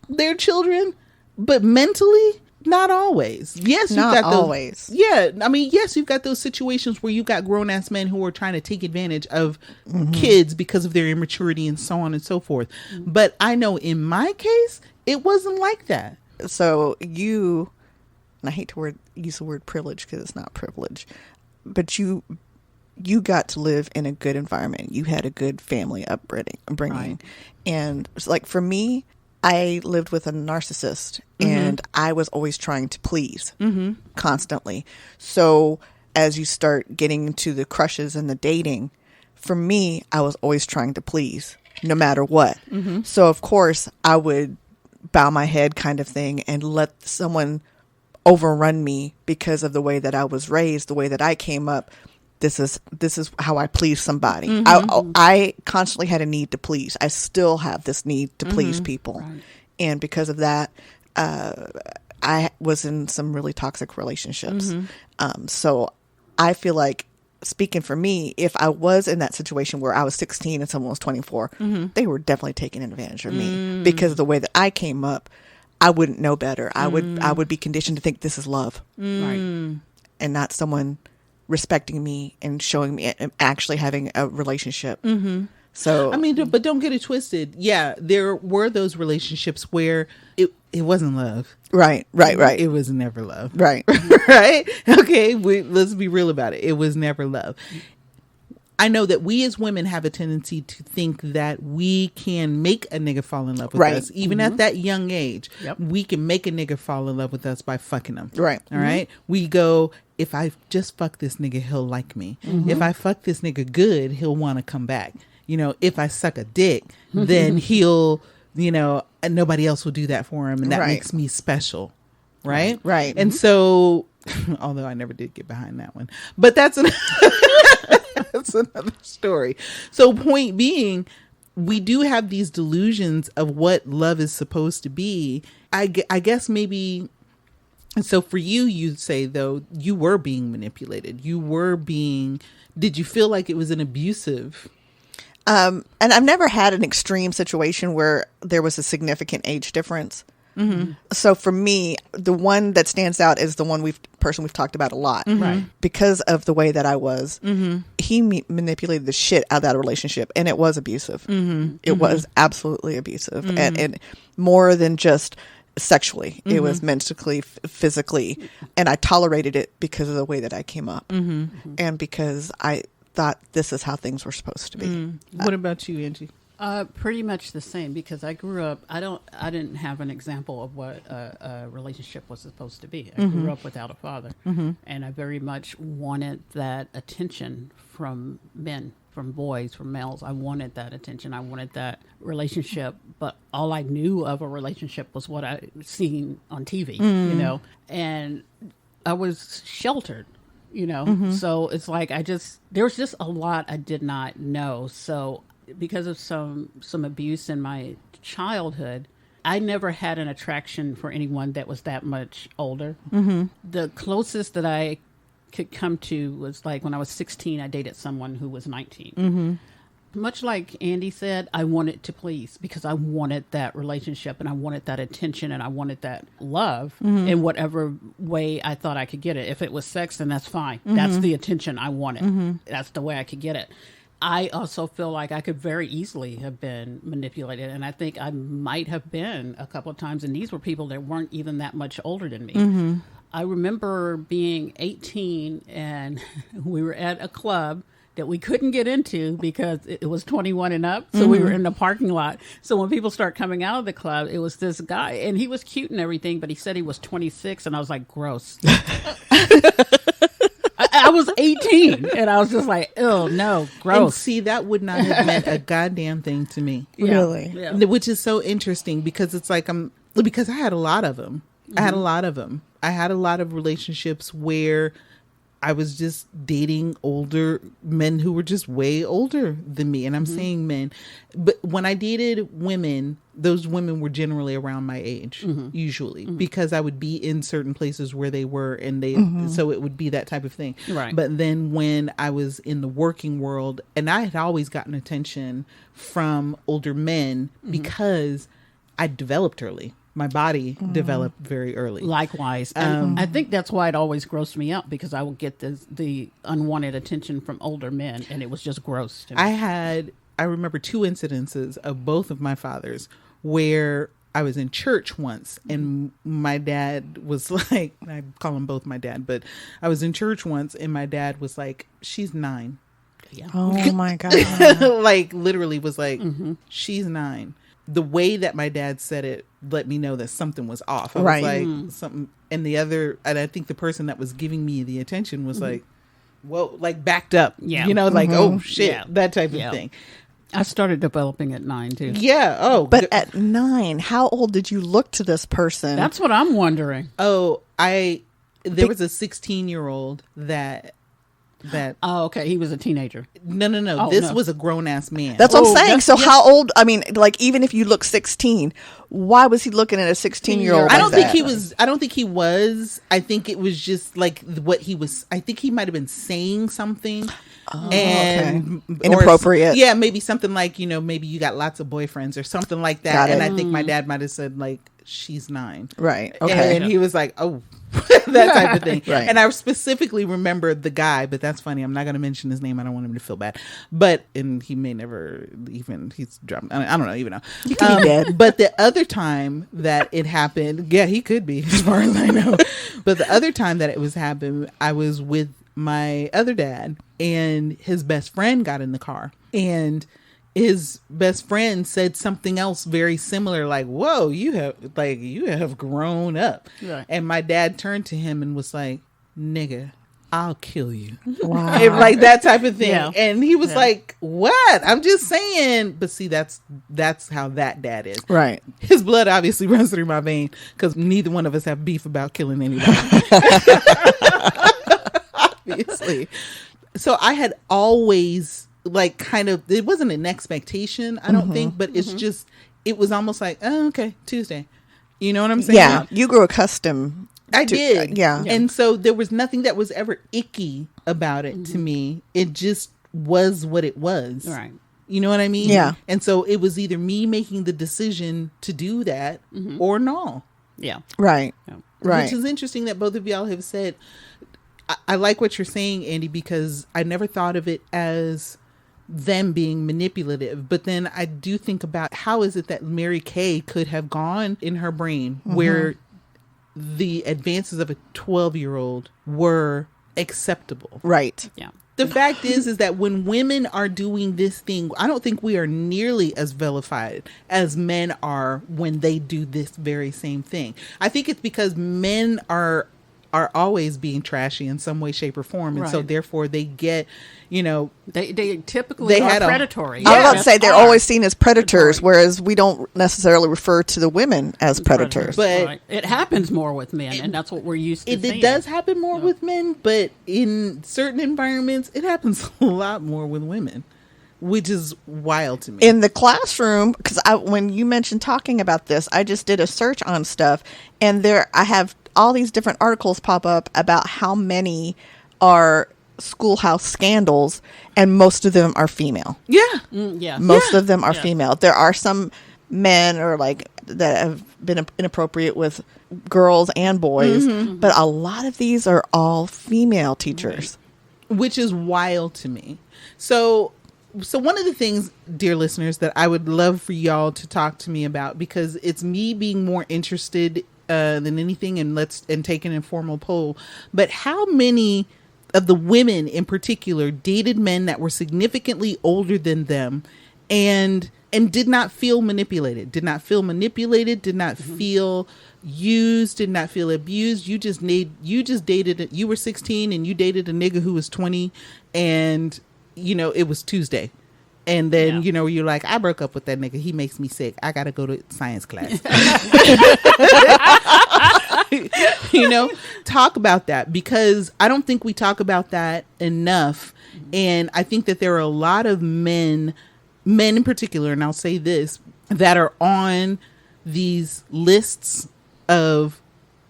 they're children, but mentally not always. Yes, you've not got those, always. Yeah, I mean, yes, you've got those situations where you've got grown ass men who are trying to take advantage of kids because of their immaturity and so on and so forth. But I know in my case, it wasn't like that. So you, and I hate to use the word privilege because it's not privilege, but you got to live in a good environment. You had a good family upbringing. Right. And like for me, I lived with a narcissist and I was always trying to please constantly. So as you start getting into the crushes and the dating, for me, I was always trying to please no matter what. So of course I would bow my head kind of thing and let someone overrun me because of the way that I was raised, the way that I came up. This is how I please somebody. I constantly had a need to please. I still have this need to please people. Right. And because of that, I was in some really toxic relationships. So I feel like, speaking for me, if I was in that situation where I was 16 and someone was 24, they were definitely taking advantage of me because of the way that I came up. I wouldn't know better. I would be conditioned to think this is love, right, and not someone respecting me and showing me and actually having a relationship. So I mean, but don't get it twisted. Yeah, there were those relationships where it wasn't love. Right. It was never love. Right. Right. Okay. Let's be real about it. It was never love. I know that we as women have a tendency to think that we can make a nigga fall in love with us. Even at that young age, we can make a nigga fall in love with us by fucking them. Right. All right. We go, if I just fuck this nigga, he'll like me. If I fuck this nigga good, he'll want to come back. You know, if I suck a dick, then he'll, and nobody else will do that for him. And that makes me special. Right. Right. And so, although I never did get behind that one, but that's that's another story. So point being, we do have these delusions of what love is supposed to be. I guess maybe. So for you, you'd say, though, you were being manipulated. Did you feel like it was an abusive? And I've never had an extreme situation where there was a significant age difference. So for me, the one that stands out is the one we've talked about a lot, Right. because of the way that I was. He manipulated the shit out of that relationship, and it was abusive. It was absolutely abusive, and more than just sexually. It was mentally, physically, and I tolerated it because of the way that I came up, and because I thought this is how things were supposed to be. What about you, Angie? Pretty much the same, because I grew up. I didn't have an example of what a relationship was supposed to be. I grew up without a father, and I very much wanted that attention from men, from boys, from males. I wanted that attention. I wanted that relationship, but all I knew of a relationship was what I seen on TV, you know, and I was sheltered. You know, so it's like there was just a lot I did not know. So because of some abuse in my childhood, I never had an attraction for anyone that was that much older. The closest that I could come to was like when I was 16, I dated someone who was 19. Much like Andi said, I wanted to please because I wanted that relationship and I wanted that attention and I wanted that love in whatever way I thought I could get it. If it was sex, then that's fine. That's the attention I wanted. That's the way I could get it. I also feel like I could very easily have been manipulated, and I think I might have been a couple of times, and these were people that weren't even that much older than me. I remember being 18 and we were at a club that we couldn't get into because it was 21 and up. So we were in the parking lot. So when people start coming out of the club, it was this guy, and he was cute and everything, but he said he was 26, and I was like, gross. I was 18, and I was just like, oh, no, gross. And see, that would not have meant a goddamn thing to me. Really? Yeah. Which is so interesting because it's like, because I had a lot of them. I had a lot of them. I had a lot of relationships where I was just dating older men who were just way older than me. And I'm saying men. But when I dated women, those women were generally around my age, usually, because I would be in certain places where they were, and they, so it would be that type of thing. Right. But then when I was in the working world, and I had always gotten attention from older men because I developed early. My body developed very early. Likewise. And I think that's why it always grossed me out, because I would get the unwanted attention from older men, and it was just gross to me. I remember 2 incidences of both of my fathers where I was in church once, and my dad was like, I call them both my dad, but I was in church once and my dad was like, she's 9. Yeah. Oh my God. Like literally was like, she's 9. The way that my dad said it let me know that something was off. I was like, something, and I think the person that was giving me the attention was like, whoa, like backed up, you know, like, oh shit, that type of thing. I started developing at 9 too. Yeah. Oh, but at 9, how old did you look to this person? That's what I'm wondering. Oh, there was a 16-year-old that. Oh, okay. He was a teenager. No. Oh, this was a grown ass man. That's what I'm saying. So how old? I mean, like, even if you look 16, why was he looking at a 16-year-old? I don't think he was. I don't think he was. I think it was just like what he was. I think he might have been saying something. And inappropriate. Yeah, maybe something like, you know, maybe you got lots of boyfriends or something like that. And I think my dad might have said like, she's 9. Right. Okay. And he was like, oh, that type of thing. Right. And I specifically remember the guy, but that's funny. I'm not going to mention his name. I don't want him to feel bad. And he may never even, he's dropped. I don't know, even know. He could be dead. But the other time that it happened, yeah, he could be, as far as I know. But the other time that it was happening, I was with my other dad, and his best friend got in the car, and his best friend said something else very similar, like, whoa, you have grown up. Right. And my dad turned to him and was like, nigga, I'll kill you. Wow. And like that type of thing. Yeah. And he was like, what? I'm just saying. But see, that's how that dad is. Right. His blood obviously runs through my vein because neither one of us have beef about killing anybody. Obviously. So I had always like kind of, it wasn't an expectation, I don't think, but it's just, it was almost like, oh, okay, Tuesday. You know what I'm saying? Yeah. You grew accustomed. I did. Yeah. And so there was nothing that was ever icky about it to me. It just was what it was. Right. You know what I mean? Yeah. And so it was either me making the decision to do that or no. Yeah. Right. Yeah. Right. Which is interesting that both of y'all have said. I like what you're saying, Andi, because I never thought of it as them being manipulative. But then I do think about how is it that Mary Kay could have gone in her brain where the advances of a 12-year-old were acceptable. Right. Yeah. The fact is that when women are doing this thing, I don't think we are nearly as vilified as men are when they do this very same thing. I think it's because men are always being trashy in some way, shape, or form. And so Right. therefore they get, They typically are predatory. I was about to Yes, say they're are. always seen as predators, whereas we don't necessarily refer to the women as predators. But- Right. It happens more with men, and that's what we're used to seeing. it does happen more with men, but in certain environments, it happens a lot more with women, which is wild to me. In the classroom, because when you mentioned talking about this, I just did a search on stuff, and I have all these different articles pop up about how many are schoolhouse scandals, and most of them are female. Yeah. Yeah. Most of them are Yeah. female. There are some men or that have been inappropriate with girls and boys, but a lot of these are all female teachers. Which is wild to me. So one of the things, dear listeners, that I would love for y'all to talk to me about, because it's me being more interested than anything, and take an informal poll. But how many of the women in particular dated men that were significantly older than them and did not feel manipulated, did not feel used, did not feel abused? You just dated, you were 16 and you dated a nigga who was 20, and it was Tuesday. And then, you're like, I broke up with that nigga. He makes me sick. I got to go to science class. Talk about that, because I don't think we talk about that enough. And I think that there are a lot of men in particular, and I'll say this, that are on these lists of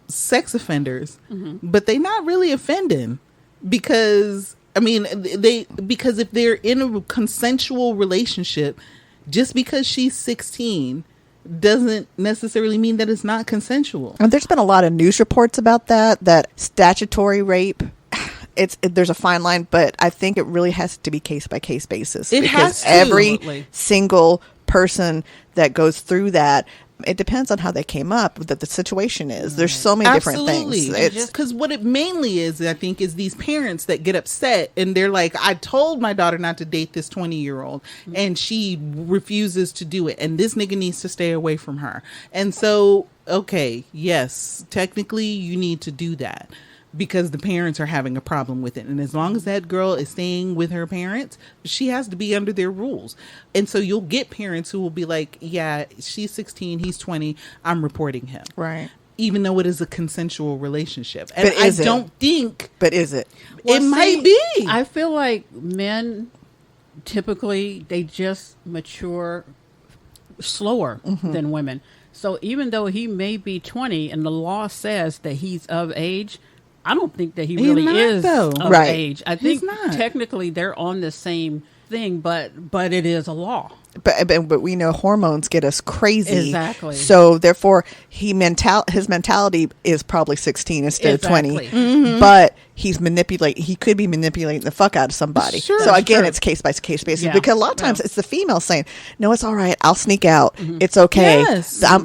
sex offenders, but they not really offending because... because if they're in a consensual relationship, just because she's 16 doesn't necessarily mean that it's not consensual. And there's been a lot of news reports about that statutory rape. There's a fine line, but I think it really has to be case by case basis. It has to. Every Absolutely. single person that goes through that, it depends on how they came up, that the situation is. There's so many different things. It's because what it mainly is, I think, is these parents that get upset and they're like, I told my daughter not to date this 20-year-old and she refuses to do it, and this nigga needs to stay away from her. And so, okay, yes, technically you need to do that because the parents are having a problem with it. And as long as that girl is staying with her parents, she has to be under their rules. And so you'll get parents who will be like, yeah, she's 16, he's 20, I'm reporting him. right. Even though it is a consensual relationship. And But is it? don't think But is it? it might be. I feel like men typically they just mature slower than women. So even though he may be 20 and the law says that he's of age, I don't think that he He's really not, is though. of Right. age. I He's think not. technically they're on the same thing, but it is a law. But we know hormones get us crazy. Exactly. So therefore, his mentality is probably 16 instead Exactly. of 20. But he could be manipulating the fuck out of somebody. Sure, so again, sure. it's case by case basis. Yeah. Because a lot of times Yeah. it's the female saying, "No, it's all right. I'll sneak out. It's okay. Yes. I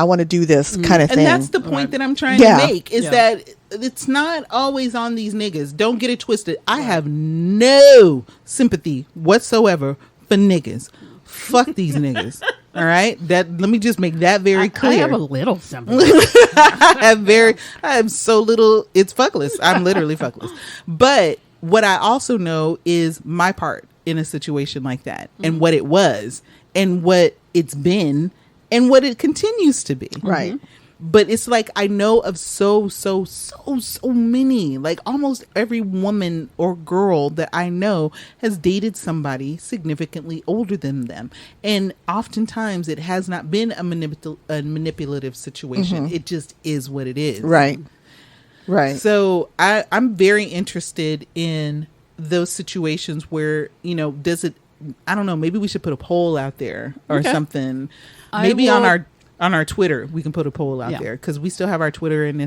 want to do this kind of And thing." that's the point that I'm trying Yeah. to make, is Yeah. that it's not always on these niggas. Don't get it twisted. I have no sympathy whatsoever for niggas. Fuck these niggas. All right? Let me just make that very clear. I have a little sympathy. I have so little, it's fuckless. I'm literally fuckless. But what I also know is my part in a situation like that, and what it was, and what it's been, and what it continues to be. Right. But it's like I know of so many, like almost every woman or girl that I know has dated somebody significantly older than them. And oftentimes it has not been a manipulative situation. It just is what it is. Right. Right. So I'm very interested in those situations where, does it I don't know, maybe we should put a poll out there or Okay. something. I Maybe will- on our Twitter, we can put a poll out there because we still have our Twitter and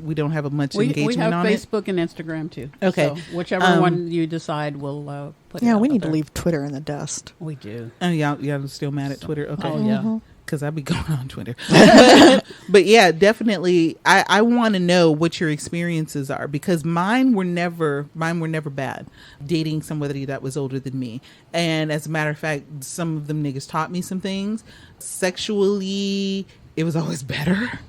we don't have much engagement we have on it. Facebook and Instagram too. Okay. So whichever one you decide, we'll put it Yeah, out we need there. to leave Twitter in the dust. We do. Oh, y'all still mad at Twitter? Okay. Oh, yeah. Because I be going on Twitter. But yeah, definitely. I want to know what your experiences are because mine were never bad. Dating somebody that was older than me. And as a matter of fact, some of them niggas taught me some things. Sexually, it was always better.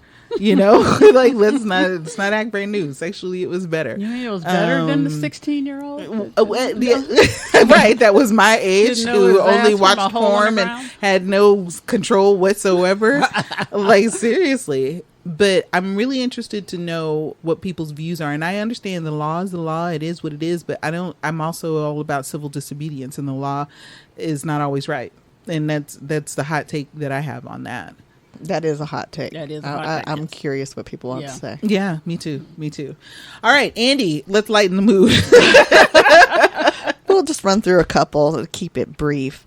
You know, like let's not act brand new. Sexually, it was better. You mean it was better than the 16-year-old? Right, that was my age, Didn't know who his ass only from watched a hole in porn the and ground? had no control whatsoever. Like seriously. But I'm really interested to know what people's views are, and I understand the law is the law. It is what it is. But I'm also all about civil disobedience, and the law is not always right. And that's the hot take that I have on that. That is a hot take. That is a hot take, I'm yes. curious what people want Yeah. to say. Yeah, me too. All right, Andi, let's lighten the mood. We'll just run through a couple to keep it brief.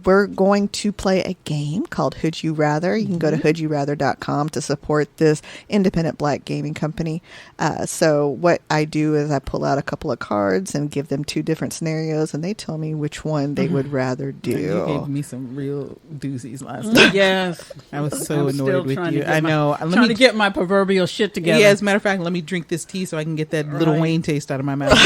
We're going to play a game called Who'd You Rather. You can go to who'dyourather.com to support this independent Black gaming company. So what I do is I pull out a couple of cards and give them 2 different scenarios, and they tell me which one they would rather do. You gave me some real doozies last time. Yes. I was so I'm annoyed still with trying you. to get I my- know. Trying to get my proverbial shit together. Yeah, as a matter of fact, let me drink this tea so I can get that little Right. Wayne taste out of my mouth.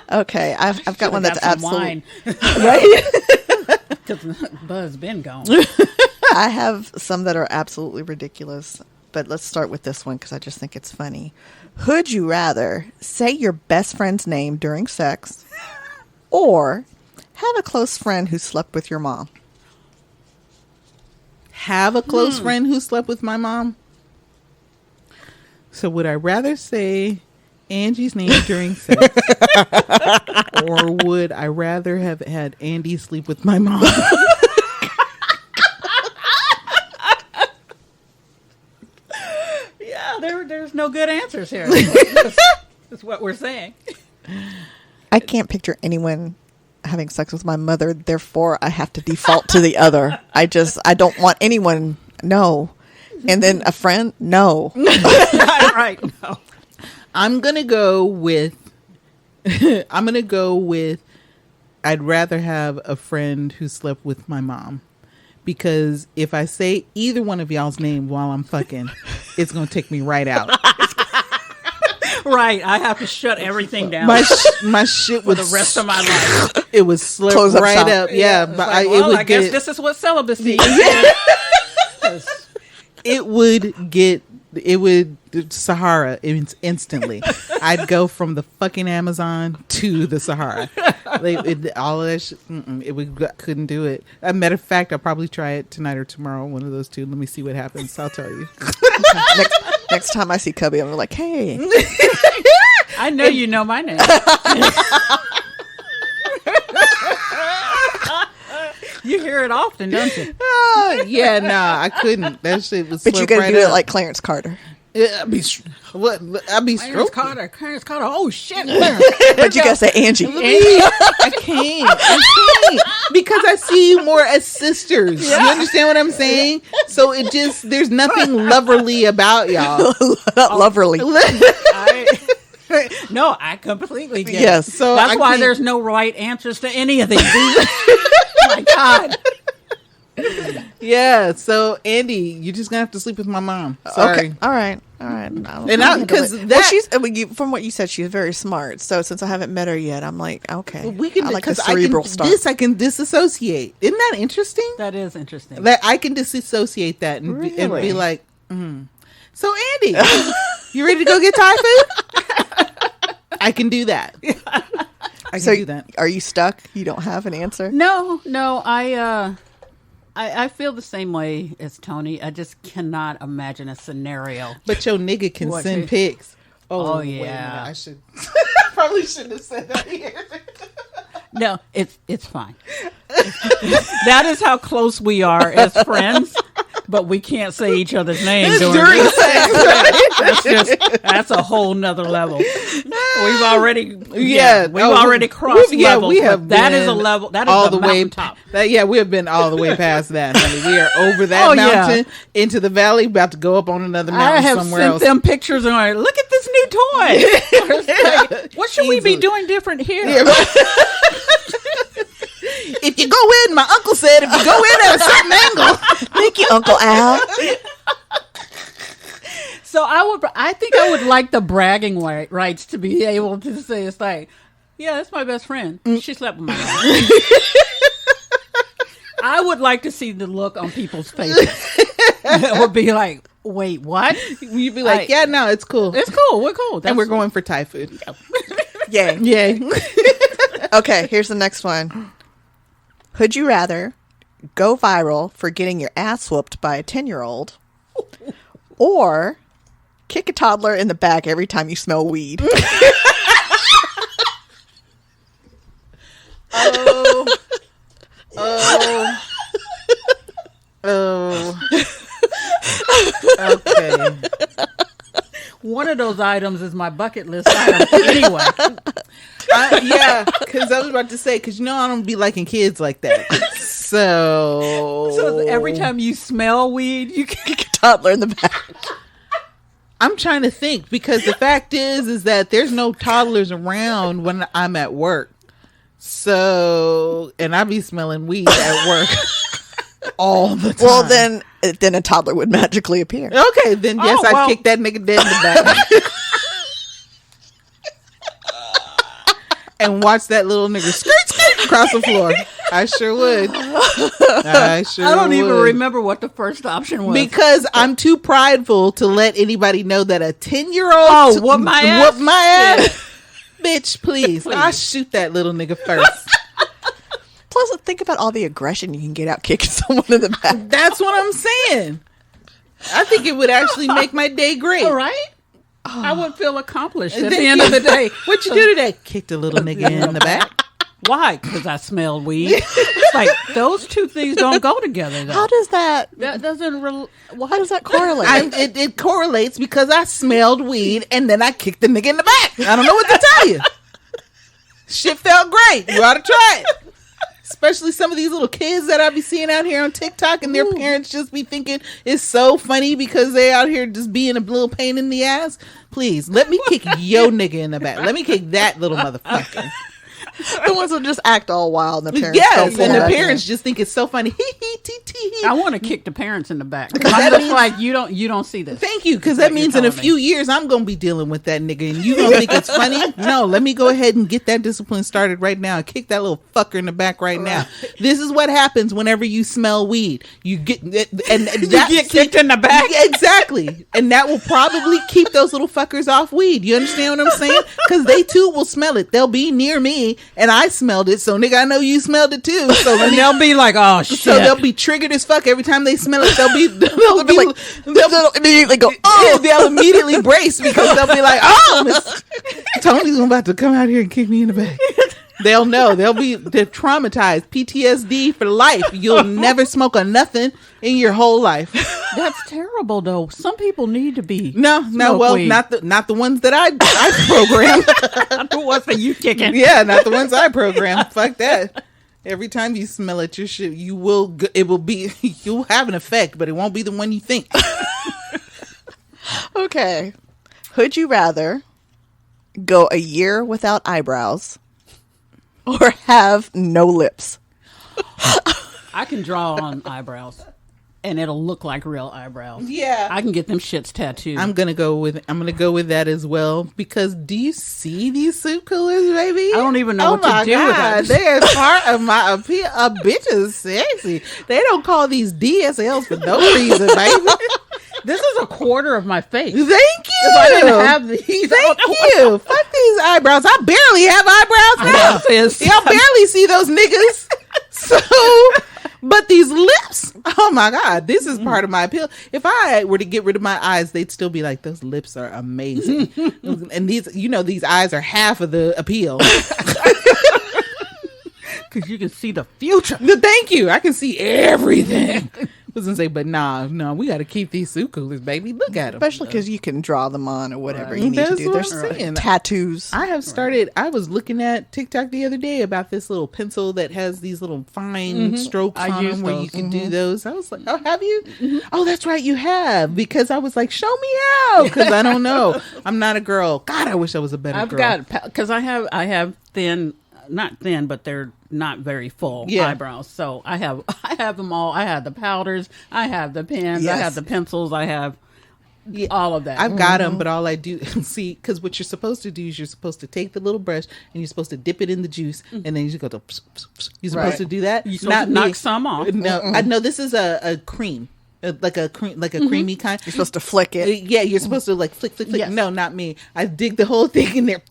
Okay, I've got one that's absolutely right. Because Buzz been gone. I have some that are absolutely ridiculous, but let's start with this one because I just think it's funny. Who'd you rather say your best friend's name during sex or have a close friend who slept with your mom? Have a close friend who slept with my mom. So would I rather say Angie's name during sex, or would I rather have had Andi sleep with my mom? Yeah, there's no good answers here. That's what we're saying. I can't picture anyone having sex with my mother, therefore I have to default to the other. I don't want anyone, no. And then a friend, no. Right. No. I'm gonna go with I'd rather have a friend who slept with my mom, because if I say either one of y'all's name while I'm fucking, it's gonna take me right out. Right. I have to shut everything down My shit for would the rest of my life. it would slip Close up right shop. up. Yeah, It's but like, it well, would I guess get this is what celibacy is. it would Sahara instantly. I'd go from the fucking Amazon to the Sahara. All of that shit, couldn't do it. As a matter of fact, I'll probably try it tonight or tomorrow, one of those two. Let me see what happens. I'll tell you. Next time I see Cubby, I'm like, hey. I know you know my name. You hear it often, don't you? Yeah, nah, I couldn't. That shit was. But you slip gotta right do it up. like Clarence Carter. Yeah, I'd be Clarence stroking. Carter. Clarence Carter. Oh, shit. But you gotta say Angie. I can't because I see you more as sisters. You understand what I'm saying? So there's nothing loverly about y'all. Not loverly. No, I completely get Yes. it. So That's I why can't- there's no right answers to any of these. My God. Yeah. So Andi, you're just gonna have to sleep with my mom. Sorry. Okay. All right. No, Because from what you said, she's very smart. So since I haven't met her yet, I'm like, okay. We can I like the because cerebral stuff. I can disassociate. Isn't that interesting? That is interesting. That I can disassociate that and be Really? like, So Andi, you ready to go get Thai food? I can do that. I can do that. Are you stuck? You don't have an answer? No, I feel the same way as Tony. I just cannot imagine a scenario. But your nigga can What, send too? pics. Oh, wait a minute, yeah. I should probably shouldn't have said that here. No, it's fine. That is how close we are as friends. but we can't say each other's names During during sex, that's a whole nother level. We've already crossed levels. we have that is a been level. That is all the way mountaintop. we have been all the way past that, honey. We are over that mountain into the valley, about to go up on another mountain I have somewhere sent else. them pictures and I'm like, look at this new toy. What should we be doing different here? Yeah, if you go in, my uncle said, if you go in at a certain angle. Thank you, Uncle Al. So I think I would like the bragging rights to be able to say, it's like, yeah, that's my best friend. She slept with my mom. I would like to see the look on people's faces. It would be like, wait, what? You'd be like, yeah, no, it's cool. It's cool. We're cool. And we're going for Thai food. Yay. Yay. Okay, here's the next one. Would you rather go viral for getting your ass whooped by a 10-year-old or kick a toddler in the back every time you smell weed? Okay. One of those items is my bucket list item anyway. Yeah, because I was about to say, because I don't be liking kids like that. So every time you smell weed, you kick A toddler in the back. I'm trying to think, because the fact is that there's no toddlers around when I'm at work. So, and I be smelling weed at work all the time. Well, then a toddler would magically appear. Okay, then yes, I'd kick that nigga dead in the back. And watch that little nigga skirt across the floor. I sure would. I don't even remember what the first option was. Because I'm too prideful to let anybody know that a 10-year-old whoop my ass. Yeah. Bitch, please. I'll shoot that little nigga first. Plus, think about all the aggression you can get out kicking someone in the back. That's what I'm saying. I think it would actually make my day great. All right. I would feel accomplished at the end of the day. What you do today? Kicked a little nigga in the back. Why? Because I smelled weed. It's like those two things don't go together. Though. How does that? That doesn't. How does that correlate? It correlates because I smelled weed and then I kicked the nigga in the back. I don't know what to tell you. Shit felt great. You ought to try it. Especially some of these little kids that I be seeing out here on TikTok, and their parents just be thinking it's so funny because they out here just being a little pain in the ass. Please, let me kick yo nigga in the back. Let me kick that little motherfucker. The ones that just act all wild and the parents and the parents just think it's so funny. I want to kick the parents in the back. That looks like you don't see this. Thank you, because that means in a few years I'm gonna be dealing with that nigga, and you gonna think it's funny? No, let me go ahead and get that discipline started right now. Kick that little fucker in the back right now. This is what happens whenever you smell weed. You get you get kicked in the back. Exactly, and that will probably keep those little fuckers off weed. You understand what I'm saying? Because they too will smell it. They'll be near me. And I smelled it, so nigga, I know you smelled it too. So they'll be like, "Oh shit!" So they'll be triggered as fuck every time they smell it. They'll immediately go, "Oh!" They'll immediately brace because they'll be like, "Oh, Tony's about to come out here and kick me in the back." They'll know. They're traumatized. PTSD for life. You'll never smoke a nothing in your whole life. That's terrible, though. Some people need to be. Not the ones that I program. Not the ones that you kicking. Yeah, not the ones I program. Fuck that. Every time you smell it, your shit, you'll have an effect, but it won't be the one you think. Okay. Would you rather go a year without eyebrows or have no lips? I can draw on eyebrows, and it'll look like real eyebrows. Yeah, I can get them shits tattooed. I'm gonna go with that as well, because do you see these soup coolers, baby? I don't even know what to do with them. They're part of my appeal. A bitch is sexy. They don't call these DSLs for no reason, baby. This is a quarter of my face. Thank you. If I didn't have these, thank you. Fuck these eyebrows. I barely have eyebrows now. Y'all barely see those niggas. So, but these lips, oh my God, this is part of my appeal. If I were to get rid of my eyes, they'd still be like, those lips are amazing. And these eyes are half of the appeal. Because you can see the future. Thank you. I can see everything. was gonna say, but no, we got to keep these soup coolers, baby. Look at them, especially because you can draw them on or whatever Right. you need That's to do. what There's I'm saying. tattoos. I have started. I was looking at TikTok the other day about this little pencil that has these little fine strokes I on use them where you those. can do those. I was like, oh, have you? Oh, that's right, you have. Because I was like, show me how. Because I don't know. I'm not a girl. God, I wish I was a better I've girl. got because I have thin, not thin, but they're not very full Yeah. eyebrows. So I have them all. I have the powders. I have the pens. I Yes. have the pencils. I have Yeah. all of that. I've got them, but all I do see, because what you're supposed to do is you're supposed to take the little brush and you're supposed to dip it in the juice, and then you just go to. You're supposed Right. to do that. You supposed to knock some off. No, I know this is a cream, like a creamy kind. You're supposed to flick it, Yeah, you're supposed to like flick. Yes. No, not me. I dig the whole thing in there,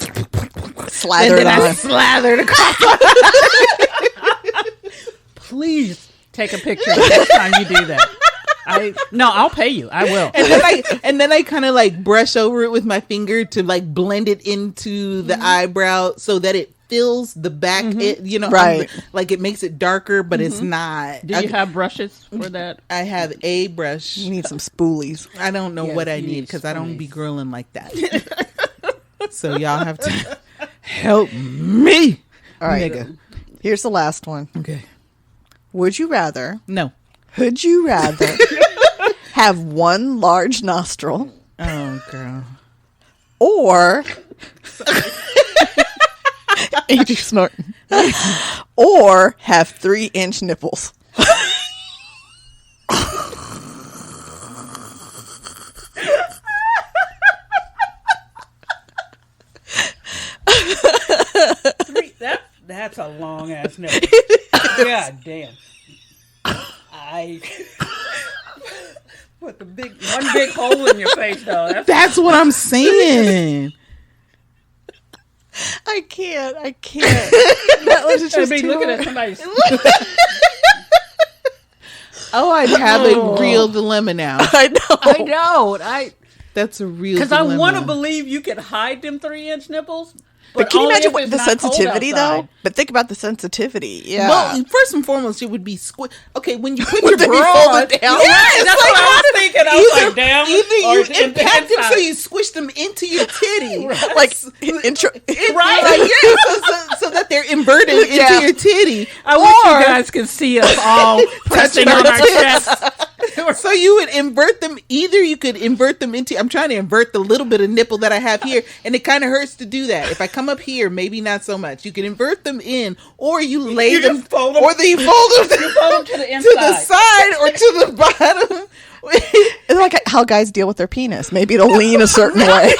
slather and it then I on. slather it across. Please take a picture the next time you do that. I'll pay you. I will. And then I kind of like brush over it with my finger to like blend it into the eyebrow so that it fills the back. Right. Like it makes it darker, but it's not. Do you have brushes for that? I have a brush. You need some spoolies. I don't know Yes, what I you need need because I don't spoolies. be grilling like that. So y'all have to help me. All right. Nigga. Here's the last one. Okay. Would you rather? No. Would you rather have one large nostril Oh, girl. or Ain't you snorting? Or have 3-inch nipples? That's a long ass nipple. God damn. I put one big hole in your face though. That's what I'm saying. I can't. That was just I'd be too looking hard. at somebody's. Oh, I'd have a real dilemma now. I know. I know. That's a real Because I dilemma. want to believe you could hide them 3-inch nipples. But can you only imagine if what it's the not cold sensitivity though? outside. But think about the sensitivity. Yeah. Well, first and foremost, it would be okay when you put your Would they be bra folded on. down? Yeah, it's That's like what I was thinking. I was like, damn. Either or you in the impact them so inside. you squish them into your titty, like intro. right? Like, yeah, so that they're inverted Yeah. into your titty. I wish you guys could see us all pressing on our chests. So you would invert them. Either you could invert them into. I'm trying to invert the little bit of nipple that I have here, and it kind of hurts to do that. If I come up here, maybe not so much. You can invert them in, or you lay You them, just fold them. or you fold them Fold them to the to inside. the side or to the bottom. It's like how guys deal with their penis. Maybe it'll lean a certain way.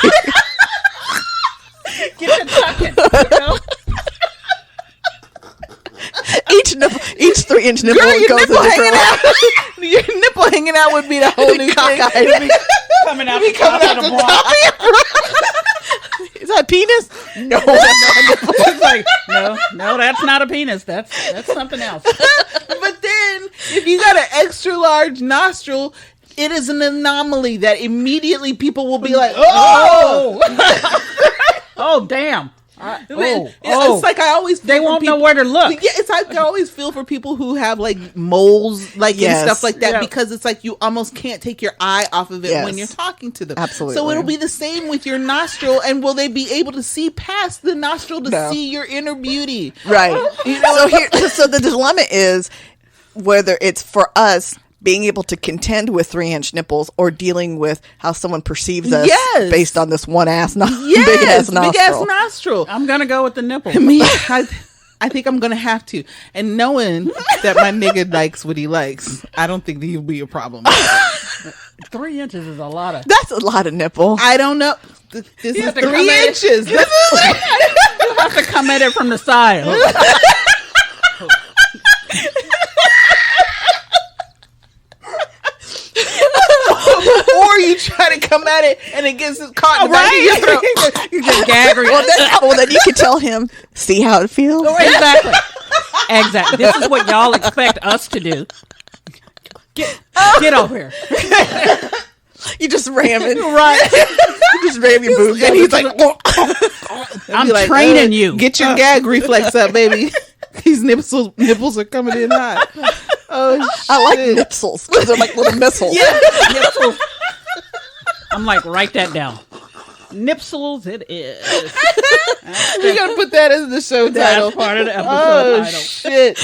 Get the tucking. You know? Each 3-inch nipple Girl, your goes a nipple different way. hanging out. Your nipple hanging out would be the whole new thing. Cockeyed. Coming out the top of the bra. Is that penis? No, that's not a nipple. It's like, no, that's not a penis. That's something else. But then, if you got an extra large nostril, it is an anomaly that immediately people will be like, "Oh, Oh, damn. It's like I always feel They for won't know people- where to look. Yeah, it's like I always feel for people who have like moles, like Yes. and stuff like that, Yeah. because it's like you almost can't take your eye off of it Yes. when you're talking to them. Absolutely. So it'll be the same with your nostril, and will they be able to see past the nostril to No. see your inner beauty? Right. So the dilemma is whether it's for us being able to contend with 3-inch nipples or dealing with how someone perceives us Yes. based on this one ass big ass Yes, nostril. big ass nostril. I'm going to go with the nipple. Me, I think I'm gonna have to. And knowing that my nigga likes what he likes, I don't think he'll be a problem. 3 inches is a lot of. That's a lot of nipple. I don't know. This is have to 3 come at- inches. This is like, You have to come at it from the side. or you try to come at it and it gets caught in the back of your throat. You just gag or Well, then you can tell him, see how it feels? Exactly. Exactly. This is what y'all expect us to do. Get over here. You just ram it. Right. You just ram your boobs. And he's like, I'm be like, training you. Get your gag reflex up, baby. These nipples are coming in hot. Oh, shit. I like Nipsules because they're like little missiles. Yeah. Nipsules. I'm like, write that down. Nipsules it is. We gotta put that as the show title. That's part of the episode Oh title. shit!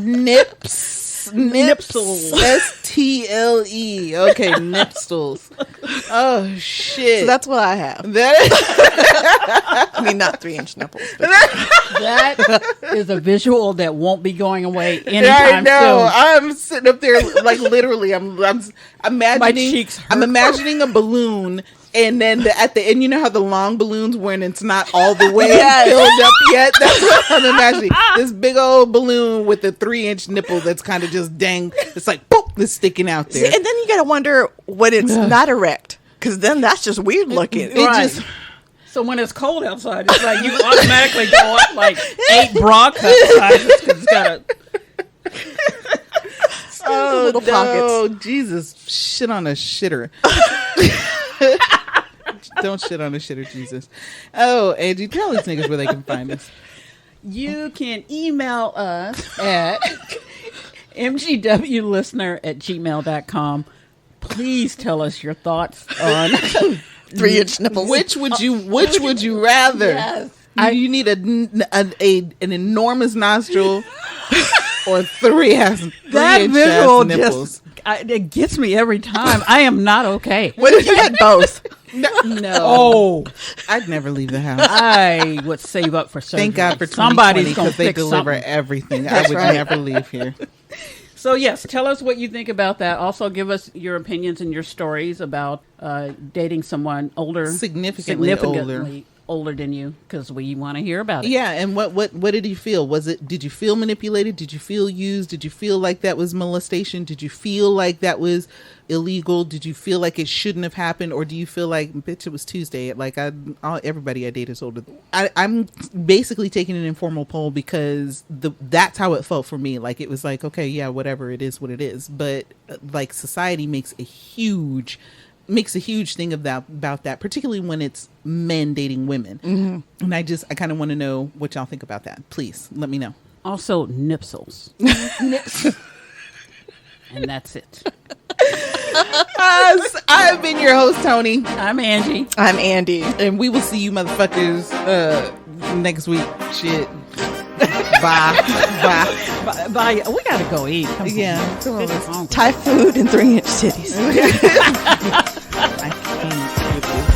Nipsules. STLE. Okay, Nipsules. Oh shit! So that's what I have. I mean, not 3-inch nipples. But That is a visual that won't be going away I anytime know. soon. I'm sitting up there like literally. I'm imagining. My cheeks hurt. I'm imagining a balloon. And then at the end, you know how the long balloons when it's not all the way filled up yet? That's what I'm imagining. This big old balloon with a 3-inch nipple that's kind of just dang. It's like, boop, it's sticking out there. see, and then you got to wonder when it's not erect, because then that's just weird looking. It Right. just, So when it's cold outside, it's like you automatically go up like 8 bra cup sizes because it's got a... Little pockets. Jesus, shit on a shitter. Don't shit on a shitter, Jesus. Oh, Angie, tell these niggas where they can find us. You can email us at mgwlistener@gmail.com. Please tell us your thoughts on 3-inch nipples. Which would you rather? Yes. You need an enormous nostril or 3-inch that visual nipples. just it gets me every time. I am not okay. What if you had both? No. Oh, I'd never leave the house. I would save up for surgery. Thank God for 2020 somebody's gonna because they fix deliver something. everything. I would right. never leave here. So yes, tell us what you think about that. Also, give us your opinions and your stories about dating someone older, Significantly older than you, because we want to hear about it. Yeah, and what did you feel? Did you feel manipulated? Did you feel used? Did you feel like that was molestation? Did you feel like that was illegal? Did you feel like it shouldn't have happened? Or do you feel like, bitch, it was Tuesday? Like everybody I date is older. I'm basically taking an informal poll because that's how it felt for me. Like it was like, okay, yeah, whatever, it is what it is. But like society makes a huge thing about that, particularly when it's men dating women. Mm-hmm. And I kind of want to know what y'all think about that. Please let me know. Also, Nipsules. And that's it. I've been your host, Tony. I'm Angie. I'm Andi. And we will see you motherfuckers next week. Shit. Bye. Bye. We gotta go eat. Come on. Yeah. It's hungry. Thai food and 3-inch titties. I can't with this.